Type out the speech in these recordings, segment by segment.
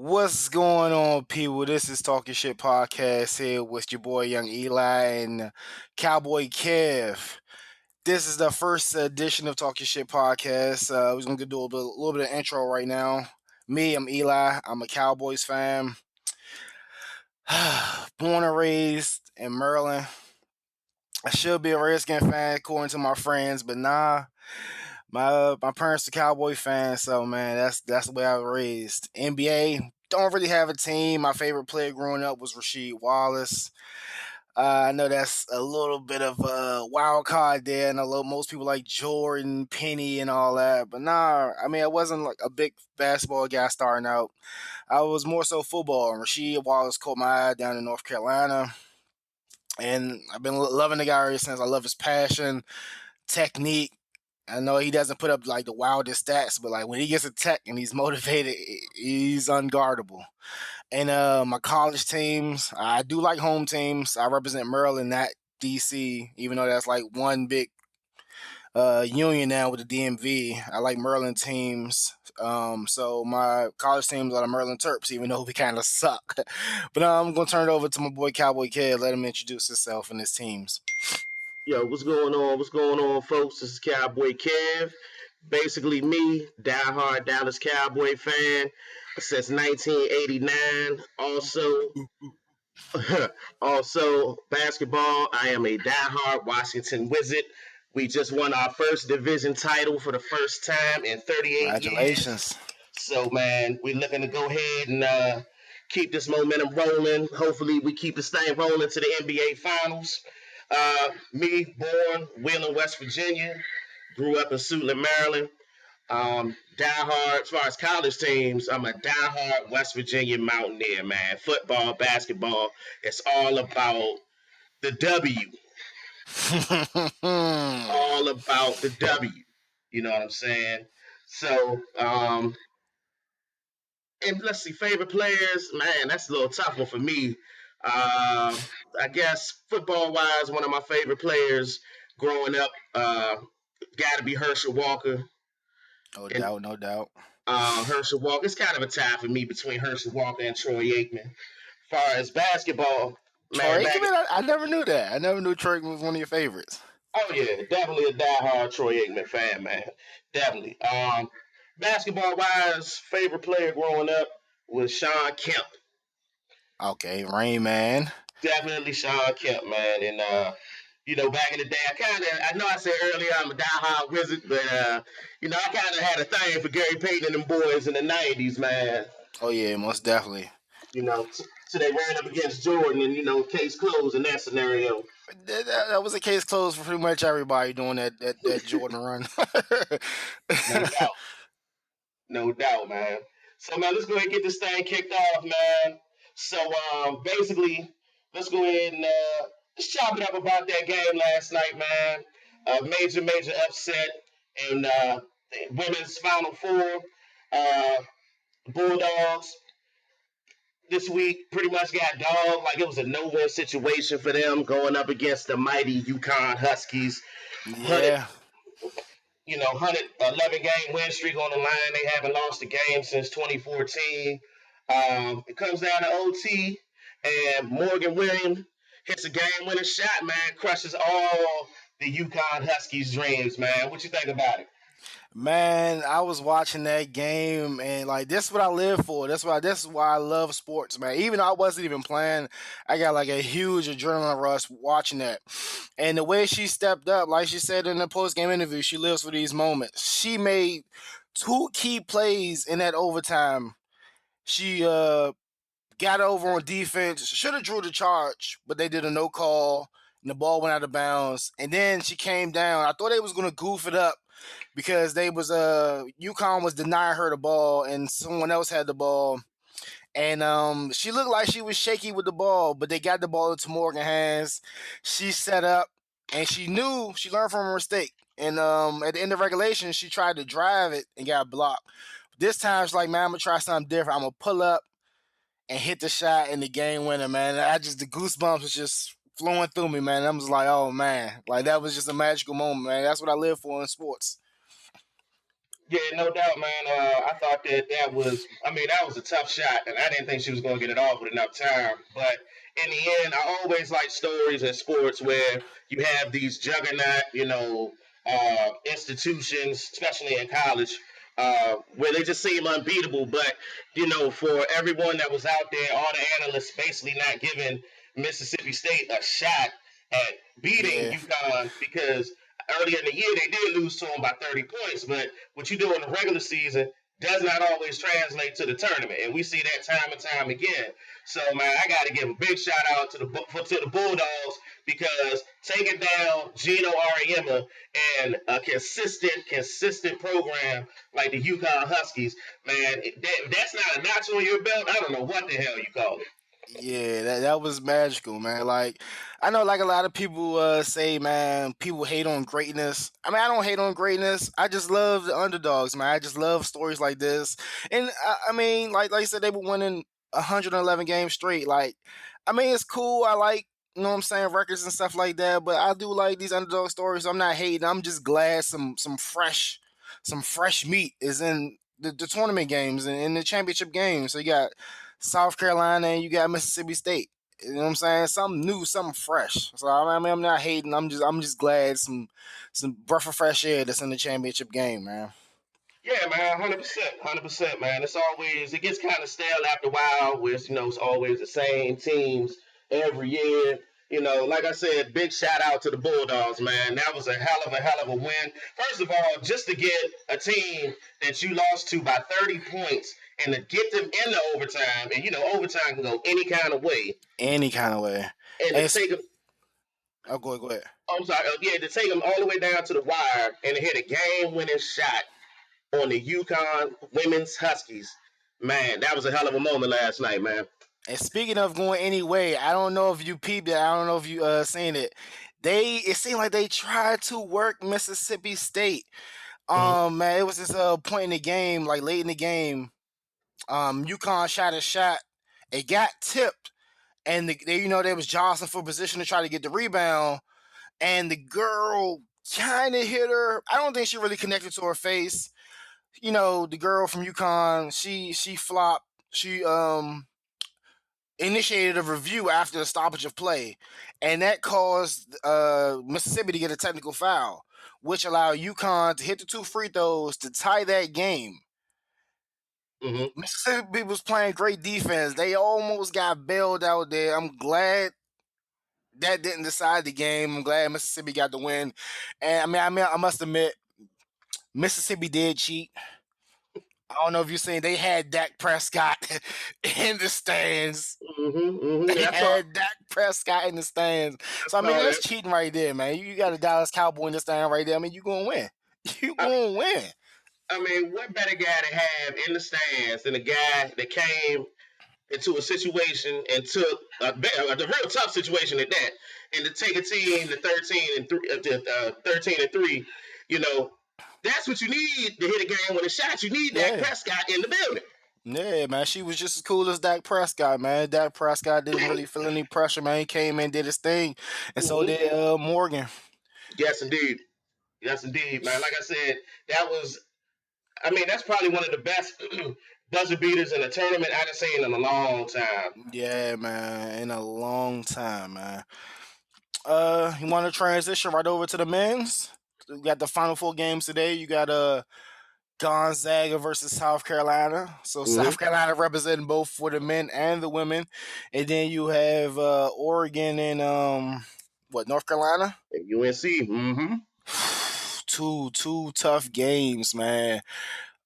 What's going on, people? This is Talking Shit Podcast here with your boy Young Eli and Cowboy Kev. This is the first edition of Talking Shit Podcast. We're gonna do a little bit of intro right now. I'm Eli. I'm a Cowboys fan, born and raised in Maryland. I should be a Redskin fan according to my friends, but nah. My parents are Cowboy fans, so man, that's the way I was raised. NBA, don't really have a team. My favorite player growing up was Rasheed Wallace. I know that's a little bit of a wild card there, and I know most people like Jordan, Penny, and all that. But nah, I mean, I wasn't like a big basketball guy starting out. I was more so football. And Rasheed Wallace caught my eye down in North Carolina, and I've been loving the guy ever since. I love his passion, technique. I know he doesn't put up like the wildest stats, but like when he gets a tech and he's motivated, he's unguardable. And my college teams, I do like home teams. I represent Maryland, not DC, even though that's like one big union now with the DMV. I like Maryland teams. So my college teams are the Maryland Terps, even though we kind of suck. But I'm gonna turn it over to my boy Cowboy Kid. Let him introduce himself and his teams. Yo, what's going on? What's going on, folks? This is Cowboy Kev. Basically, me, diehard Dallas Cowboy fan since 1989. Also basketball. I am a diehard Washington Wizard. We just won our first division title for the first time in 38 years. Congratulations. So, man, we're looking to go ahead and keep this momentum rolling. Hopefully, we keep this thing rolling to the NBA Finals. Me, born Wheeling, West Virginia, grew up in Suitland, Maryland. Diehard, as far as college teams, I'm a diehard West Virginia Mountaineer, man. Football, basketball, it's all about the W. All about the W. You know what I'm saying? So, and let's see, favorite players, man, that's a little tough one for me. I guess football wise, one of my favorite players growing up, got to be Herschel Walker. No doubt. Herschel Walker, it's kind of a tie for me between Herschel Walker and Troy Aikman. As far as basketball, Troy man, Aikman, I never knew that. I never knew Troy Aikman was one of your favorites. Oh yeah, definitely a diehard Troy Aikman fan, man. Definitely. Basketball wise, favorite player growing up was Sean Kemp. Okay, Rain Man. Definitely Sean Kemp, man. And back in the day, I know I said earlier I'm a diehard Wizard, but I kind of had a thing for Gary Payton and them boys in the '90s, man. Oh yeah, most definitely. So they ran up against Jordan, and case closed in that scenario. That was a case closed for pretty much everybody doing that Jordan run. No doubt. No doubt, man. So, man, let's go ahead and get this thing kicked off, man. So, basically, let's go ahead and let's chop it up about that game last night, man. Major upset in women's Final Four. Bulldogs this week pretty much got dogged. Like it was a no-win situation for them going up against the mighty UConn Huskies. Yeah. 111 game win streak on the line. They haven't lost a game since 2014. It comes down to OT, and Morgan Williams hits a game-winning shot, man, crushes all the UConn Huskies' dreams, man. What you think about it? Man, I was watching that game and like this is what I live for. This is why I love sports, man. Even though I wasn't even playing, I got like a huge adrenaline rush watching that. And the way she stepped up, like she said in the post-game interview, she lives for these moments. She made two key plays in that overtime. She got over on defense, should have drew the charge, but they did a no call and the ball went out of bounds. And then she came down. I thought they was gonna goof it up because they was UConn was denying her the ball and someone else had the ball. And she looked like she was shaky with the ball, but they got the ball into Morgan's hands. She set up and she learned from her mistake. And at the end of regulation, she tried to drive it and got blocked. This time it's like, man, I'm gonna try something different. I'm gonna pull up and hit the shot and the game winner, man. The goosebumps was just flowing through me, man. I was like, oh man, like that was just a magical moment, man. That's what I live for in sports. Yeah, no doubt, man. I thought that was, I mean, that was a tough shot, and I didn't think she was going to get it off with enough time. But in the end, I always like stories in sports where you have these juggernaut, institutions, especially in college, where they just seem unbeatable. But for everyone that was out there, all the analysts basically not giving Mississippi State a shot at beating Yeah, UConn because earlier in the year they did lose to them by 30 points, but what you do in the regular season does not always translate to the tournament, and we see that time and time again. So man, I got to give a big shout out to the Bulldogs because taking down Gino Auriemma and a consistent program like the UConn Huskies, man, that's not a notch on your belt. I don't know what the hell you call it. yeah, that was magical, man. Like, I know, like a lot of people say, man, people hate on greatness. I mean, I don't hate on greatness. I just love the underdogs, man. I just love stories like this. And I mean, like I said, they were winning 111 games straight. Like, I mean, it's cool. I like, you know what I'm saying, records and stuff like that. But I do like these underdog stories. I'm not hating. I'm just glad some fresh meat is in the tournament games and in the championship games. So you got South Carolina and you got Mississippi State. You know what I'm saying? Something new, something fresh. So I mean, I'm not hating. I'm just glad some breath of fresh air that's in the championship game, man. Yeah, man, 100%, 100%, man. It gets kind of stale after a while. Where it's always the same teams every year. Like I said, big shout out to the Bulldogs, man. That was a hell of a win. First of all, just to get a team that you lost to by 30 points and to get them into overtime, and overtime can go any kind of way, Any kind of way. and to And take them. oh, go ahead. I'm sorry, yeah, to take them all the way down to the wire and to hit a game-winning shot on the UConn women's Huskies. Man, that was a hell of a moment last night, man. And speaking of going any way, I don't know if you peeped it. I don't know if you seen it. It seemed like they tried to work Mississippi State. Mm-hmm. Man, it was this point in the game, like late in the game. UConn shot a shot. It got tipped, and they was jostling for position to try to get the rebound, and the girl kind of hit her. I don't think she really connected to her face. The girl from UConn, she flopped. She initiated a review after the stoppage of play, and that caused Mississippi to get a technical foul, which allowed UConn to hit the two free throws to tie that game. Mm-hmm. Mississippi was playing great defense. They almost got bailed out there. I'm glad that didn't decide the game. I'm glad Mississippi got the win. And I must admit, Mississippi did cheat. I don't know if you've seen they had Dak Prescott in the stands. Mm-hmm. Mm-hmm. They That's all. had Dak Prescott in the stands. So I That's mean all. that's cheating right there, man. You got a Dallas Cowboy in the stand right there. I mean you gonna win. You I, gonna win. I mean, what better guy to have in the stands than a guy that came into a situation and took a real tough situation at that, and to take a team to 13-3, you know, that's what you need to hit a game with a shot. You need that Yeah. Prescott in the building. Yeah, man. She was just as cool as Dak Prescott, man. Dak Prescott didn't really feel any pressure, man. He came in, did his thing. And so Mm-hmm. did Morgan. Yes, indeed. Yes, indeed, man. Like I said, that's probably one of the best buzzer beaters in a tournament I've seen in a long time. Yeah, man. In a long time, man. You want to transition right over to the men's? We got the final four games today. You got Gonzaga versus South Carolina. So Mm-hmm. South Carolina representing both for the men and the women. And then you have Oregon and North Carolina? UNC. Mm-hmm. Two tough games, man.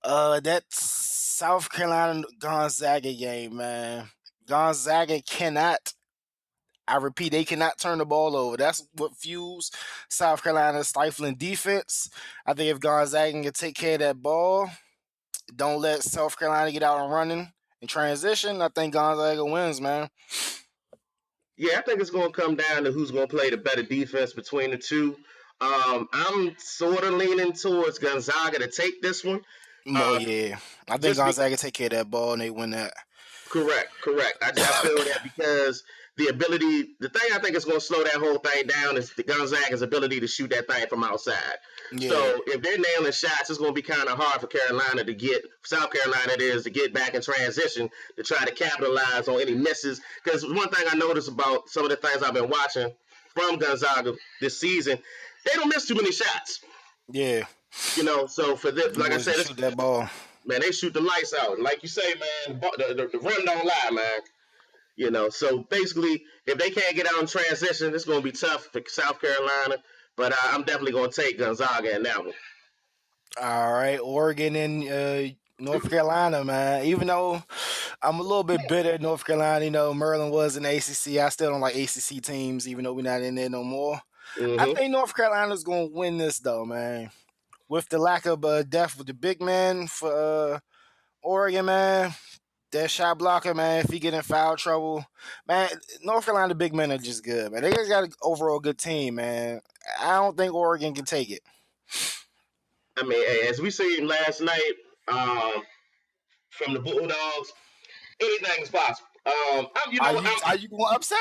That South Carolina Gonzaga game, man. Gonzaga cannot. I repeat, they cannot turn the ball over. That's what fuels South Carolina's stifling defense. I think if Gonzaga can take care of that ball, don't let South Carolina get out and running in transition, I think Gonzaga wins, man. Yeah, I think it's going to come down to who's going to play the better defense between the two. I'm sort of leaning towards Gonzaga to take this one. Oh yeah, I think Just be Gonzaga take care of that ball and they win that. correct. I feel that because the thing I think is going to slow that whole thing down is the Gonzaga's ability to shoot that thing from outside. Yeah. So if they're nailing shots, it's going to be kind of hard for South Carolina to get back in transition to try to capitalize on any misses. Because one thing I noticed about some of the things I've been watching from Gonzaga this season, they don't miss too many shots. Yeah. So for this, Them like I boys can said, shoot that ball. man, they shoot the lights out. Like you say, man, the rim don't lie, man. So basically, if they can't get out in transition, it's going to be tough for South Carolina. But I'm definitely going to take Gonzaga in that one. All right, Oregon and North Carolina, man. Even though I'm a little bit bitter at North Carolina, Maryland was in ACC. I still don't like ACC teams, even though we're not in there no more. I Mm-hmm. think North Carolina's going to win this, though, man. With the lack of depth with the big man for Oregon, man. That shot blocker, man, if he get in foul trouble, man, North Carolina big men are just good, man. They just got an overall good team, man. I don't think Oregon can take it. I mean, hey, as we seen last night um, from the Bulldogs, anything is possible. Are you going upset?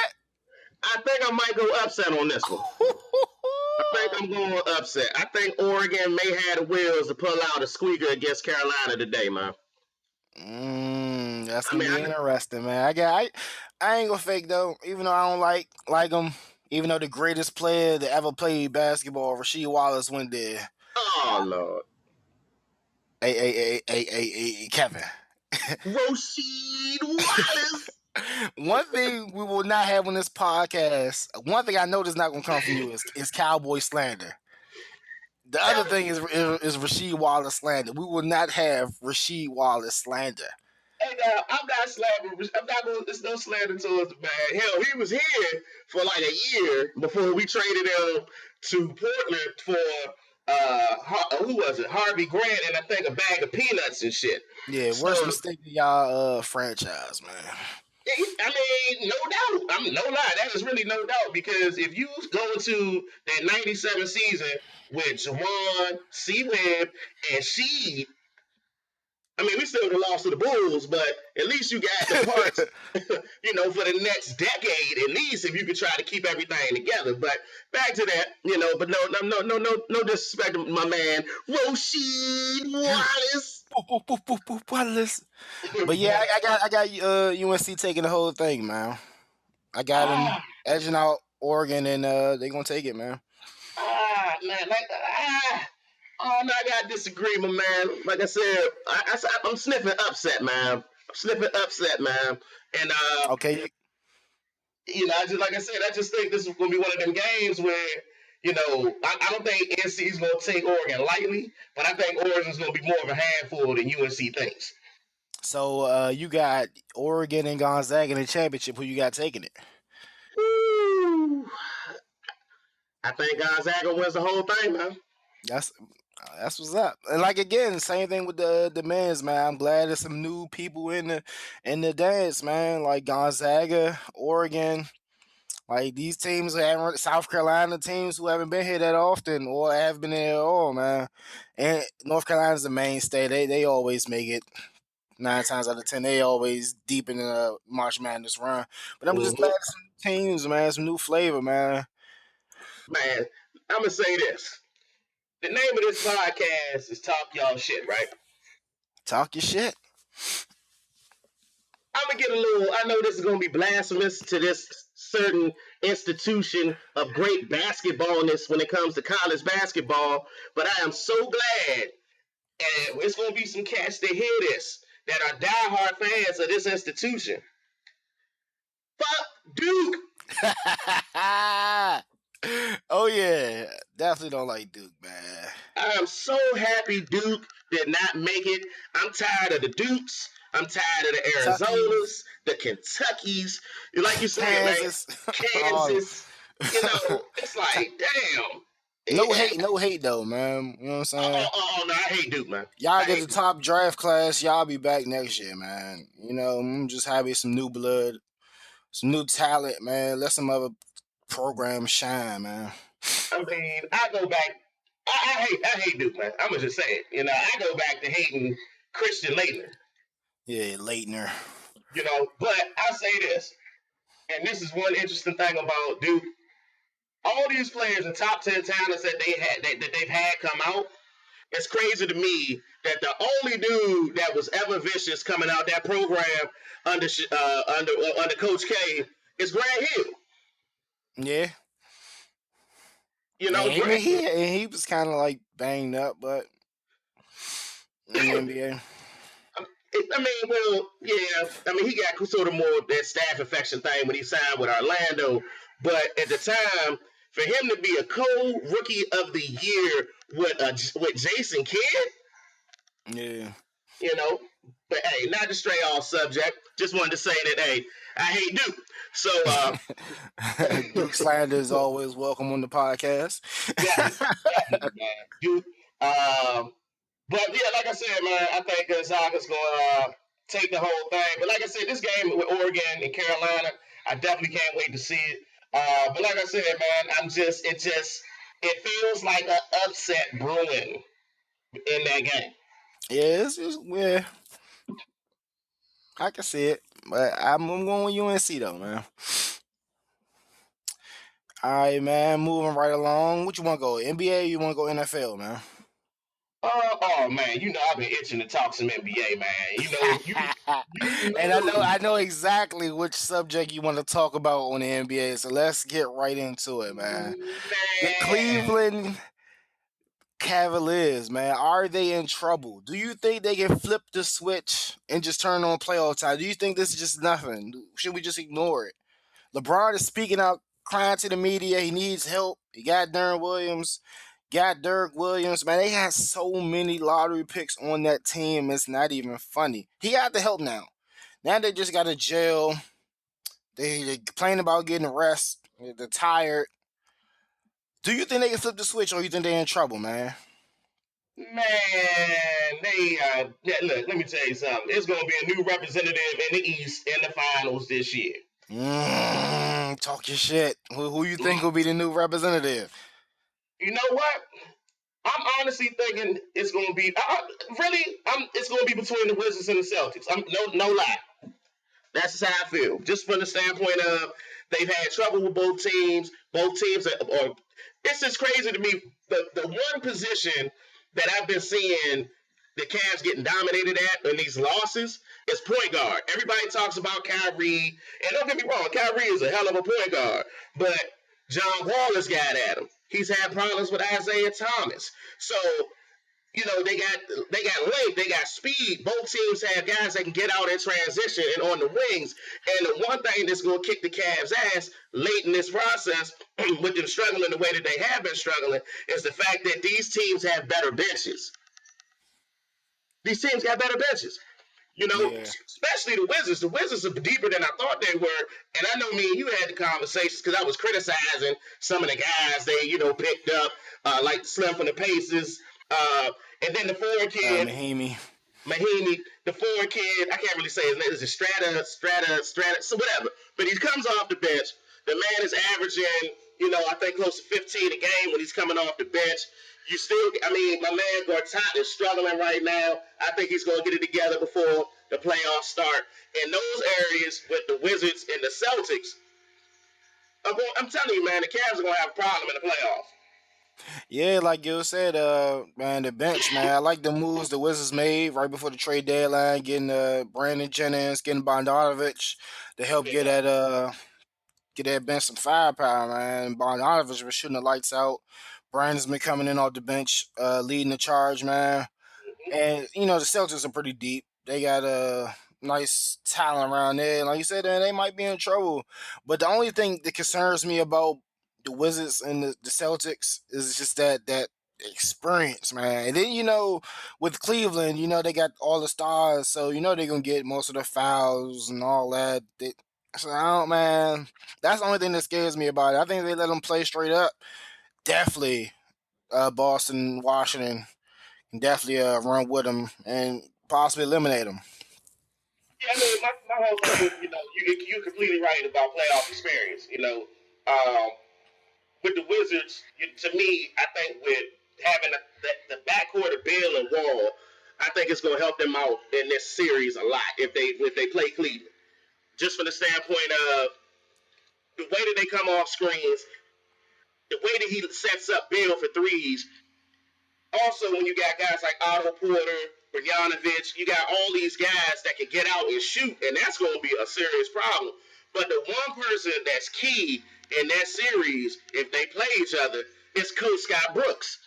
I think I might go upset on this one. I think I'm going upset. I think Oregon may have the wheels to pull out a squeaker against Carolina today, man. That's I gonna mean, be interesting, man. I ain't gonna fake though. Even though I don't like them, even though the greatest player to ever play basketball, Rasheed Wallace, went there. oh Lord, Hey, Kevin. Rasheed Wallace. One thing we will not have on this podcast. One thing I know that's not gonna come from you is cowboy slander. The other thing is Rasheed Wallace slander. We will not have Rasheed Wallace slander. Hey, now, I'm not slandering. I'm not going. There's no slander towards the man. Hell, he was here for like a year before we traded him to Portland for who was it? Harvey Grant and I think a bag of peanuts and shit. Yeah, So worst mistake of y'all franchise, man. I mean, no doubt. I mean, no lie. That is really no doubt because if you go into that '97 season with Jawan, C. Webb, and Sheed, I mean, we still would have lost to the Bulls, but at least you got the parts, for the next decade, at least if you could try to keep everything together. But back to that, but no disrespect to my man, Rasheed Wallace. Wallace. But yeah, I got UNC taking the whole thing, man. I got them edging out Oregon, and they gonna take it, man. Man, oh no, I gotta disagree, my man. Like I said, I'm sniffing upset, man. I'm sniffing upset, man. And okay, I just think this is gonna be one of them games where, I don't think NC is gonna take Oregon lightly, but I think Oregon's gonna be more of a handful than UNC thinks. So you got Oregon and Gonzaga in the championship. Who you got taking it? Woo. I think Gonzaga wins the whole thing, man. That's what's up. And like again, same thing with the men's, man. I'm glad there's some new people in the dance, man. Like Gonzaga, Oregon, like these teams haven't South Carolina teams who haven't been here that often or have been here at all, man. And North Carolina's the mainstay. They always make it. 9 times out of 10, they always deep in the March Madness run. But I'm just glad some teams, man, some new flavor, man. Man, I'm gonna say this. The name of this podcast is Talk Y'all Shit, right? Talk your shit. I'm gonna get a little. I know this is gonna be blasphemous to this certain institution of great basketballness when it comes to college basketball, but I am so glad, and it's gonna be some cats that hear this that are diehard fans of this institution. Fuck Duke. Oh yeah, definitely don't like Duke, man. I am so happy Duke did not make it. I'm tired of the Dukes. I'm tired of the Arizonas, the Kentuckys. Like you said, Kansas. Man, Kansas. It's like, damn. No hate though, man. You know what I'm saying? Oh no, I hate Duke, man. Y'all get the top draft class. Y'all be back next year, man. I'm just happy some new blood, some new talent, man. Let some other programs shine, man. I mean, I go back. I hate Duke, man. I'm gonna just say it. I go back to hating Christian Laettner. Yeah, Laettner. But I say this, And this is one interesting thing about Duke. All these players and top 10 talents that they've had come out. It's crazy to me that the only dude that was ever vicious coming out that program under Coach K is Grant Hill. Yeah. You know, And I mean, Grant. he was kind of like banged up, but in the NBA. I mean, well, yeah. I mean, he got sort of more of that staph infection thing when he signed with Orlando. But at the time, for him to be a co-rookie of the year with Jason Kidd, Yeah. you know. But hey, not to stray off subject. Just wanted to say that hey, I hate Duke. So Duke slander is always welcome on the podcast. definitely, man. Duke. But yeah, like I said, man, I think Gonzaga's gonna take the whole thing. But like I said, this game with Oregon and Carolina, I definitely can't wait to see it. But like I said, man, it feels like an upset brewing in that game. Yeah, yeah, I can see it, but I'm going with UNC though, man. All right, man. Moving right along. What you want to go? NBA? Or you want to go NFL, man? Oh man, you know I've been itching to talk some NBA, man. You And know, I know exactly which subject you want to talk about on the NBA. So let's get right into it, man. The man. Cleveland Cavaliers, man, are they in trouble? Do you think they can flip the switch and just turn on playoff time? Do you think this is just nothing? Should we just ignore it? LeBron is speaking out, crying to the media. He needs help. He got Darren Williams, got Dirk Williams. Man, they had so many lottery picks on that team. It's not even funny. He got the help now. Now they just got to jail. They complain about getting rest. They're tired. Do you think they can flip the switch, or you think they're in trouble, man? Man, look. Let me tell you something. It's gonna be a new representative in the East in the finals this year. Talk your shit. Who you think will be the new representative? You know what? I'm honestly thinking it's gonna be it's gonna be between the Wizards and the Celtics. No lie. That's just how I feel. Just from the standpoint of they've had trouble with both teams. Both teams are it's just crazy to me. The one position that I've been seeing the Cavs getting dominated at in these losses is point guard. Everybody talks about Kyrie, and don't get me wrong, Kyrie is a hell of a point guard, but John Wall has got at him. He's had problems with Isaiah Thomas. So they got length, they got speed. Both teams have guys that can get out in transition and on the wings. And the one thing that's going to kick the Cavs' ass late in this process, with them struggling the way that they have been struggling, is the fact that these teams have better benches. These teams got better benches. Yeah. Especially the Wizards. The Wizards are deeper than I thought they were. And I know me and you had the conversations because I was criticizing some of the guys they, picked up, like Slim from the Pacers. And then the forward kid, Mahimi, the forward kid, I can't really say his name. Is it Strata, so whatever. But he comes off the bench. The man is averaging, I think close to 15 a game when he's coming off the bench. My man Gortat is struggling right now. I think he's going to get it together before the playoffs start. In those areas with the Wizards and the Celtics, I'm telling you, man, the Cavs are going to have a problem in the playoffs. Yeah, like you said, man, the bench, man. I like the moves the Wizards made right before the trade deadline, getting Brandon Jennings, getting Bogdanovich to help get that bench some firepower, man. Bogdanovich was shooting the lights out. Brandon's been coming in off the bench, leading the charge, man. And the Celtics are pretty deep. They got a nice talent around there. Like you said, they might be in trouble. But the only thing that concerns me about the Wizards and the Celtics is just that experience, man. And then with Cleveland, they got all the stars, so they're gonna get most of the fouls and all that. So man, that's the only thing that scares me about it. I think they let them play straight up. Definitely, Boston, Washington can definitely run with them and possibly eliminate them. Yeah, I mean, my whole thing is, you're completely right about playoff experience. With the Wizards, to me, I think with having the backcourt of Bill and Wall, I think it's going to help them out in this series a lot if they play Cleveland. Just from the standpoint of The way that they come off screens, the way that he sets up Bill for threes. Also, when you got guys like Otto Porter, Bogdanovich, you got all these guys that can get out and shoot, and that's going to be a serious problem. But the one person that's key in that series, if they play each other, is Coach Scott Brooks.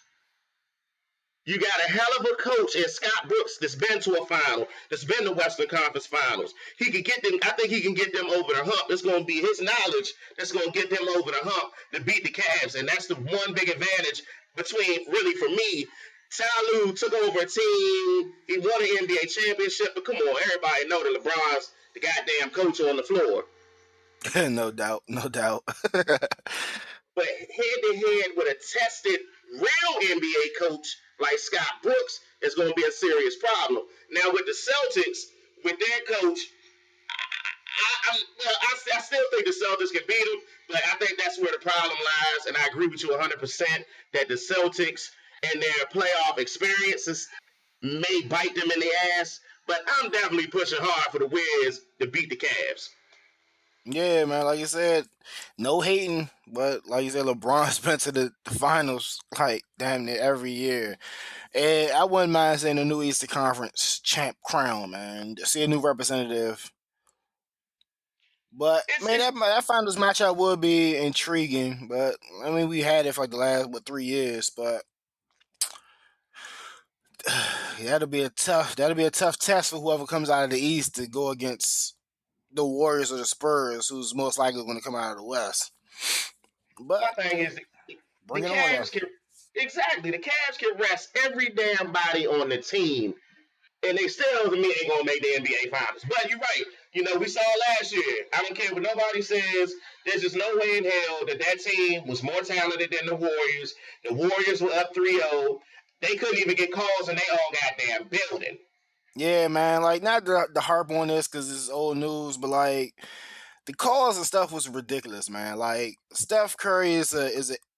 You got a hell of a coach in Scott Brooks that's been to a final, that's been to Western Conference Finals. He can get them. I think he can get them over the hump. It's going to be his knowledge that's going to get them over the hump to beat the Cavs, and that's the one big advantage between really for me. Ty Lue took over a team. He won an NBA championship, but come on, everybody know that LeBron's the goddamn coach on the floor. No doubt, no doubt. But head to head with a tested real NBA coach like Scott Brooks is going to be a serious problem. Now with the Celtics, with their coach, I still think the Celtics can beat them, but I think that's where the problem lies. And I agree with you 100% that the Celtics and their playoff experiences may bite them in the ass. But I'm definitely pushing hard for the Wiz to beat the Cavs. Yeah, man. Like you said, no hating, but like you said, LeBron's been to the finals like damn near every year, and I wouldn't mind seeing the new Eastern Conference champ crown, man. To see a new representative. But It's, man, it's that finals matchup would be intriguing. But I mean, we had it for like the last 3 years, but that'll be a tough test for whoever comes out of the East to go against the Warriors or the Spurs, who's most likely going to come out of the West. But my thing is the bring it on, though. Cavs can exactly the Cavs can rest every damn body on the team, and they still doesn't mean they gonna make the NBA Finals. But you're right. You know, we saw last year. I don't care what nobody says. There's just no way in hell that that team was more talented than the Warriors. The Warriors were up 3-0. They couldn't even get calls, and they all goddamn building. Yeah, man. Like, not the harp on this because it's old news, but like the calls and stuff was ridiculous, man. Like Steph Curry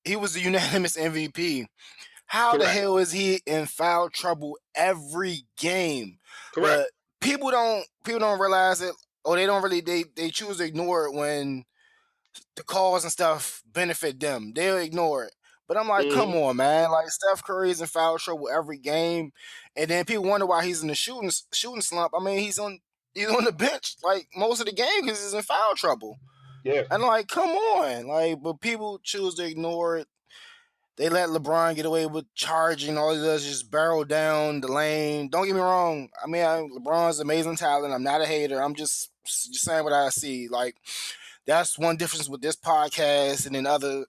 he was a unanimous MVP. How the Correct. hell is he in foul trouble every game? Correct. But people don't realize it, or they don't really they choose to ignore it when the calls and stuff benefit them. They'll ignore it. But I'm like, come Mm-hmm. on, man! Like Steph Curry's in foul trouble every game, and then people wonder why he's in the shooting slump. I mean, he's on the bench like most of the game because he's in foul trouble. Yeah. And like, come on, like, but people choose to ignore it. They let LeBron get away with charging. All he does is just barrel down the lane. Don't get me wrong. I mean, LeBron's amazing talent. I'm not a hater. I'm just saying what I see. Like, that's one difference with this podcast and then other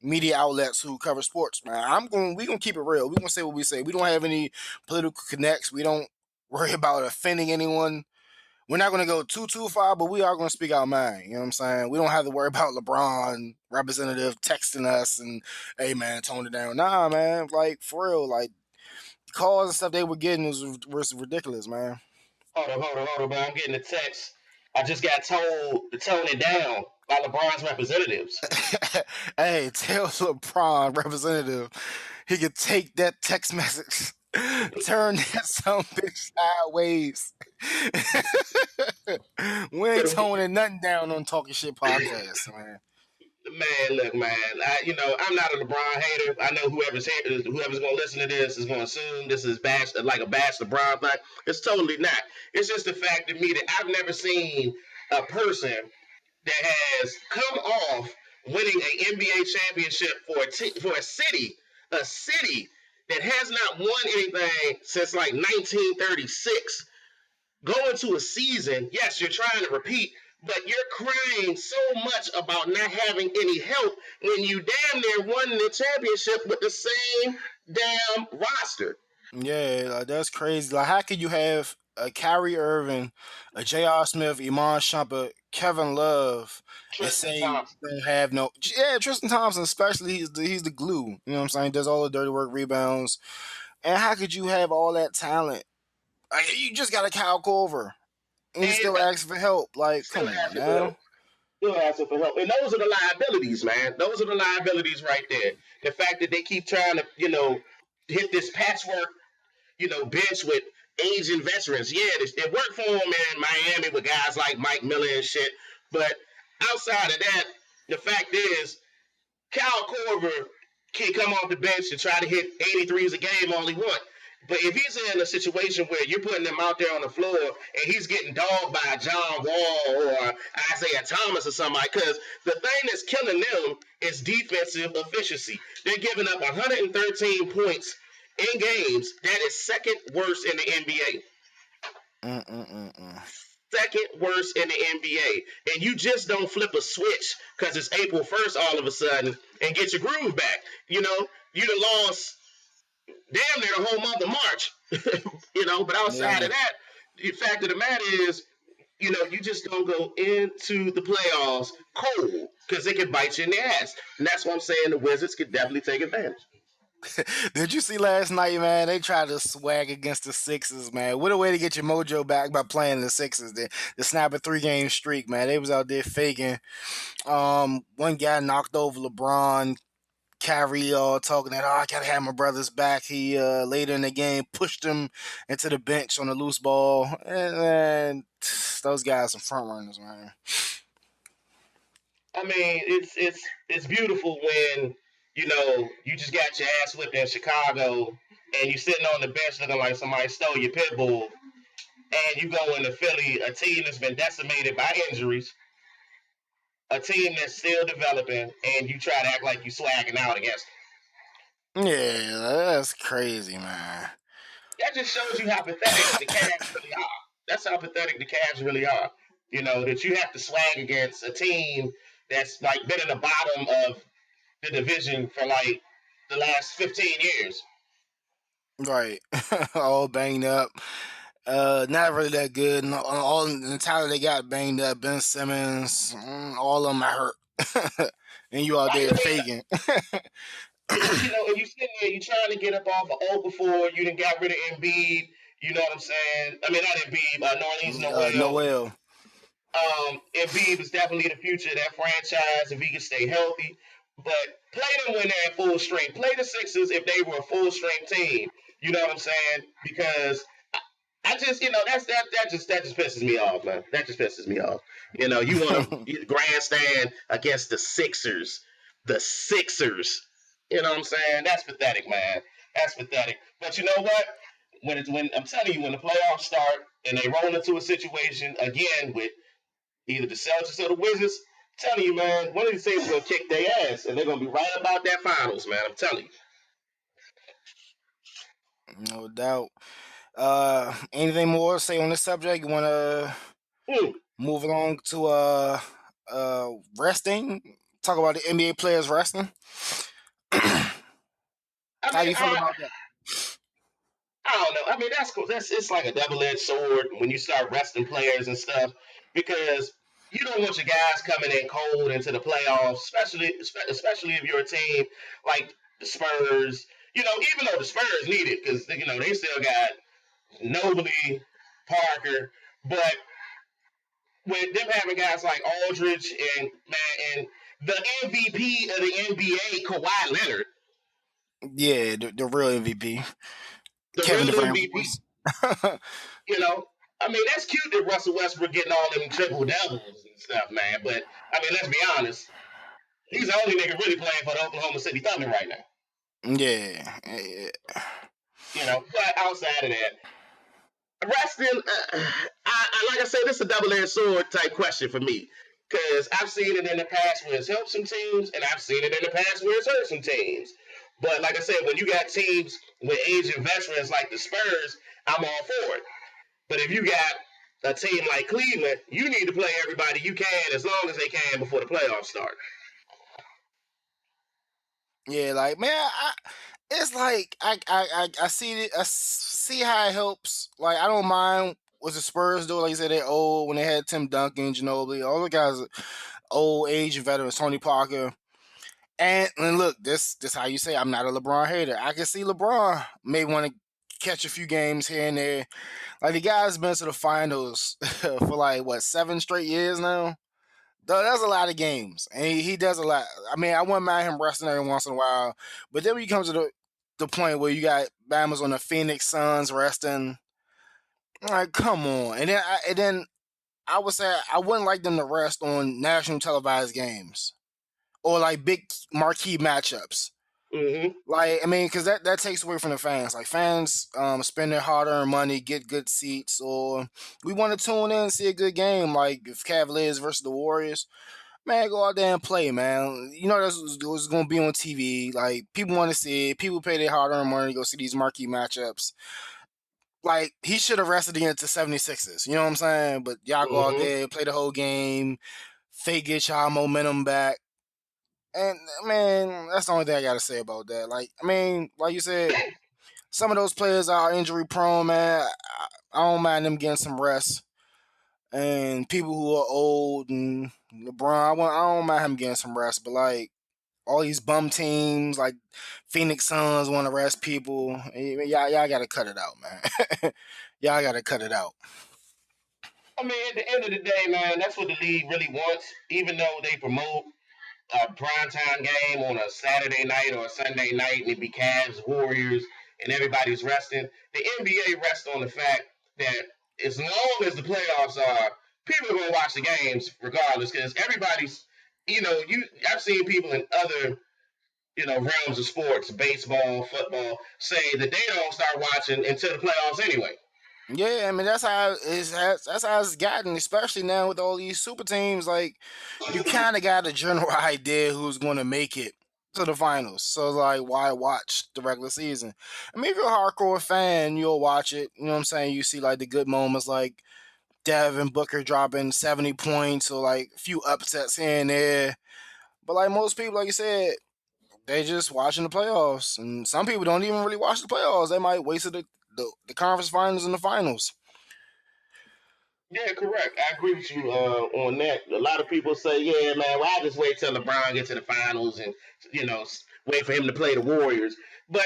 media outlets who cover sports, man. We gonna keep it real. We gonna say what we say. We don't have any political connects. We don't worry about offending anyone. We're not gonna go too far, but we are gonna speak our mind. You know what I'm saying? We don't have to worry about LeBron representative texting us and, hey man, tone it down. Nah, man. Like for real, like calls and stuff they were getting was ridiculous, man. Hold on, man. I'm getting a text. I just got told to tone it down by LeBron's representatives. Hey, tell LeBron representative he could take that text message, turn that some bitch sideways. We ain't toning nothing down on Talking Shit podcast, man. Man, look, man. I'm not a LeBron hater. I know whoever's gonna listen to this is gonna assume this is like a bash LeBron thing. It's totally not. It's just the fact to me that I've never seen a person that has come off winning an NBA championship for a city that has not won anything since like 1936. Going to a season, yes, you're trying to repeat, but you're crying so much about not having any help when you damn near won the championship with the same damn roster. Yeah, like, that's crazy. Like, how could you have a Kyrie Irving, a J.R. Smith, Iman Shumpert, Kevin Love, and Tristan say you Thompson. don't have no? Yeah, Tristan Thompson, especially, he's the glue. You know what I'm saying? He does all the dirty work, rebounds. And how could you have all that talent? Like, you just got a Kyle Corver, and you And still ask for help. Like, still come on, asking for help. now. Still asking for help. And those are the liabilities, man. Those are the liabilities right there. The fact that they keep trying to, hit this patchwork, bench with aging veterans. Yeah, it worked for them in Miami with guys like Mike Miller and shit. But outside of that, the fact is, Kyle Korver can come off the bench and try to hit 83s a game all he wants. But if he's in a situation where you're putting him out there on the floor and he's getting dogged by John Wall or Isaiah Thomas or somebody, because the thing that's killing them is defensive efficiency. They're giving up 113 points in games. That is second worst in the NBA. Second worst in the NBA. And you just don't flip a switch because it's April 1st all of a sudden and get your groove back. You know, you done lost damn near the whole month of March. But outside of that, the fact of the matter is, you just don't go into the playoffs cold because it can bite you in the ass. And that's what I'm saying the Wizards could definitely take advantage. Did you see last night, man? They tried to swag against the Sixers, man. What a way to get your mojo back by playing the Sixers. To snap a 3-game streak, man. They was out there faking. One guy knocked over LeBron. Kyrie talking that, I gotta have my brother's back. He later in the game pushed him into the bench on a loose ball, and those guys are front runners, man. I mean, it's beautiful when you just got your ass whipped in Chicago and you sitting on the bench looking like somebody stole your pit bull, and you go into Philly, a team that's been decimated by injuries, a team that's still developing, and you try to act like you swagging out against them. Yeah, that's crazy, man. That just shows you how pathetic the Cavs really are. That's how pathetic the Cavs really are. That you have to swag against a team that's like been in the bottom of the division for like the last 15 years. Right. All banged up. Not really that good. All the talent they got banged up. Ben Simmons, all of them are hurt. And you out there faking. And you sitting there, you trying to get up off of 0 before you done got rid of Embiid. You know what I'm saying? I mean, not Embiid, Nerlens Noel. Embiid is definitely the future of that franchise if he can stay healthy. But play them when they're at full strength. Play the Sixers if they were a full strength team. You know what I'm saying? Because I just, that just pisses me off, man. That just pisses me off. You want to grandstand against the Sixers. The Sixers. You know what I'm saying? That's pathetic, man. That's pathetic. But you know what? When I'm telling you, when the playoffs start and they roll into a situation again with either the Celtics or the Wizards, I'm telling you, man, one of these teams is gonna kick their ass, and they're gonna be right about that finals, man. I'm telling you. No doubt. Anything more to say on this subject? You want to move along to resting? Talk about the NBA players resting. How do you feel about that? I don't know. I mean, that's cool. It's like a double-edged sword when you start resting players and stuff, because you don't want your guys coming in cold into the playoffs, especially if you're a team like the Spurs. Even though the Spurs need it because they still got Nobly, Parker, but with them having guys like Aldridge and the MVP of the NBA, Kawhi Leonard. Yeah, the real MVP. The Kevin real MVP. I mean, that's cute that Russell Westbrook getting all them triple doubles and stuff, man. But I mean, let's be honest. He's the only nigga really playing for the Oklahoma City Thunder right now. Yeah. But outside of that, resting, like I said, this is a double-edged sword type question for me. Because I've seen it in the past where it's helped some teams, and I've seen it in the past where it's hurt some teams. But like I said, when you got teams with aging veterans like the Spurs, I'm all for it. But if you got a team like Cleveland, you need to play everybody you can as long as they can before the playoffs start. Yeah, like, man, it's like I see it. I see how it helps. Like, I don't mind what the Spurs do. Like you said, they're old. When they had Tim Duncan, Ginobili, all the guys, old age veterans, Tony Parker. And look, this how you say I'm not a LeBron hater. I can see LeBron may want to catch a few games here and there. Like, the guy's been to the finals for like 7 straight years now. That's a lot of games, and he does a lot. I mean, I wouldn't mind him resting every once in a while, but then when you come to the point where you got Bama's on the Phoenix Suns resting, like, come on. And then I would say I wouldn't like them to rest on national televised games or like big marquee matchups. Mm-hmm. Like I mean, because that takes away from the fans. Like fans spend their hard-earned money, get good seats, or we want to tune in and see a good game. Like if Cavaliers versus the Warriors, man, go out there and play, man. You know that's what's going to be on TV. Like people want to see it. People pay their hard-earned money to go see these marquee matchups. Like he should have rested against the 76ers. You know what I'm saying? But y'all go out Mm-hmm. there, play the whole game, fake get y'all momentum back. And man, that's the only thing I gotta say about that. Like, I mean, like you said, some of those players are injury prone, man. I don't mind them getting some rest. And people who are old and LeBron, I don't mind him getting some rest. But like all these bum teams, like Phoenix Suns, want to rest people. Y'all gotta cut it out, man. Y'all gotta cut it out. I mean, at the end of the day, man, that's what the league really wants. Even though they promote a primetime game on a Saturday night or a Sunday night, and it be Cavs, Warriors, and everybody's resting. The NBA rests on the fact that as long as the playoffs are, people are gonna watch the games regardless, because everybody's, I've seen people in other, realms of sports, baseball, football, say that they don't start watching until the playoffs anyway. Yeah, I mean that's how it's gotten, especially now with all these super teams. Like you kind of got a general idea who's going to make it to the finals. So like, why watch the regular season? I mean, if you're a hardcore fan, you'll watch it. You know what I'm saying? You see like the good moments, like Devin Booker dropping 70 points, or like a few upsets here and there. But like most people, like you said, they just watching the playoffs, and some people don't even really watch the playoffs. They might wait to the conference finals and the finals. Yeah, correct. I agree with you on that. A lot of people say, "Yeah, man, well, I just wait till LeBron gets to the finals and wait for him to play the Warriors." But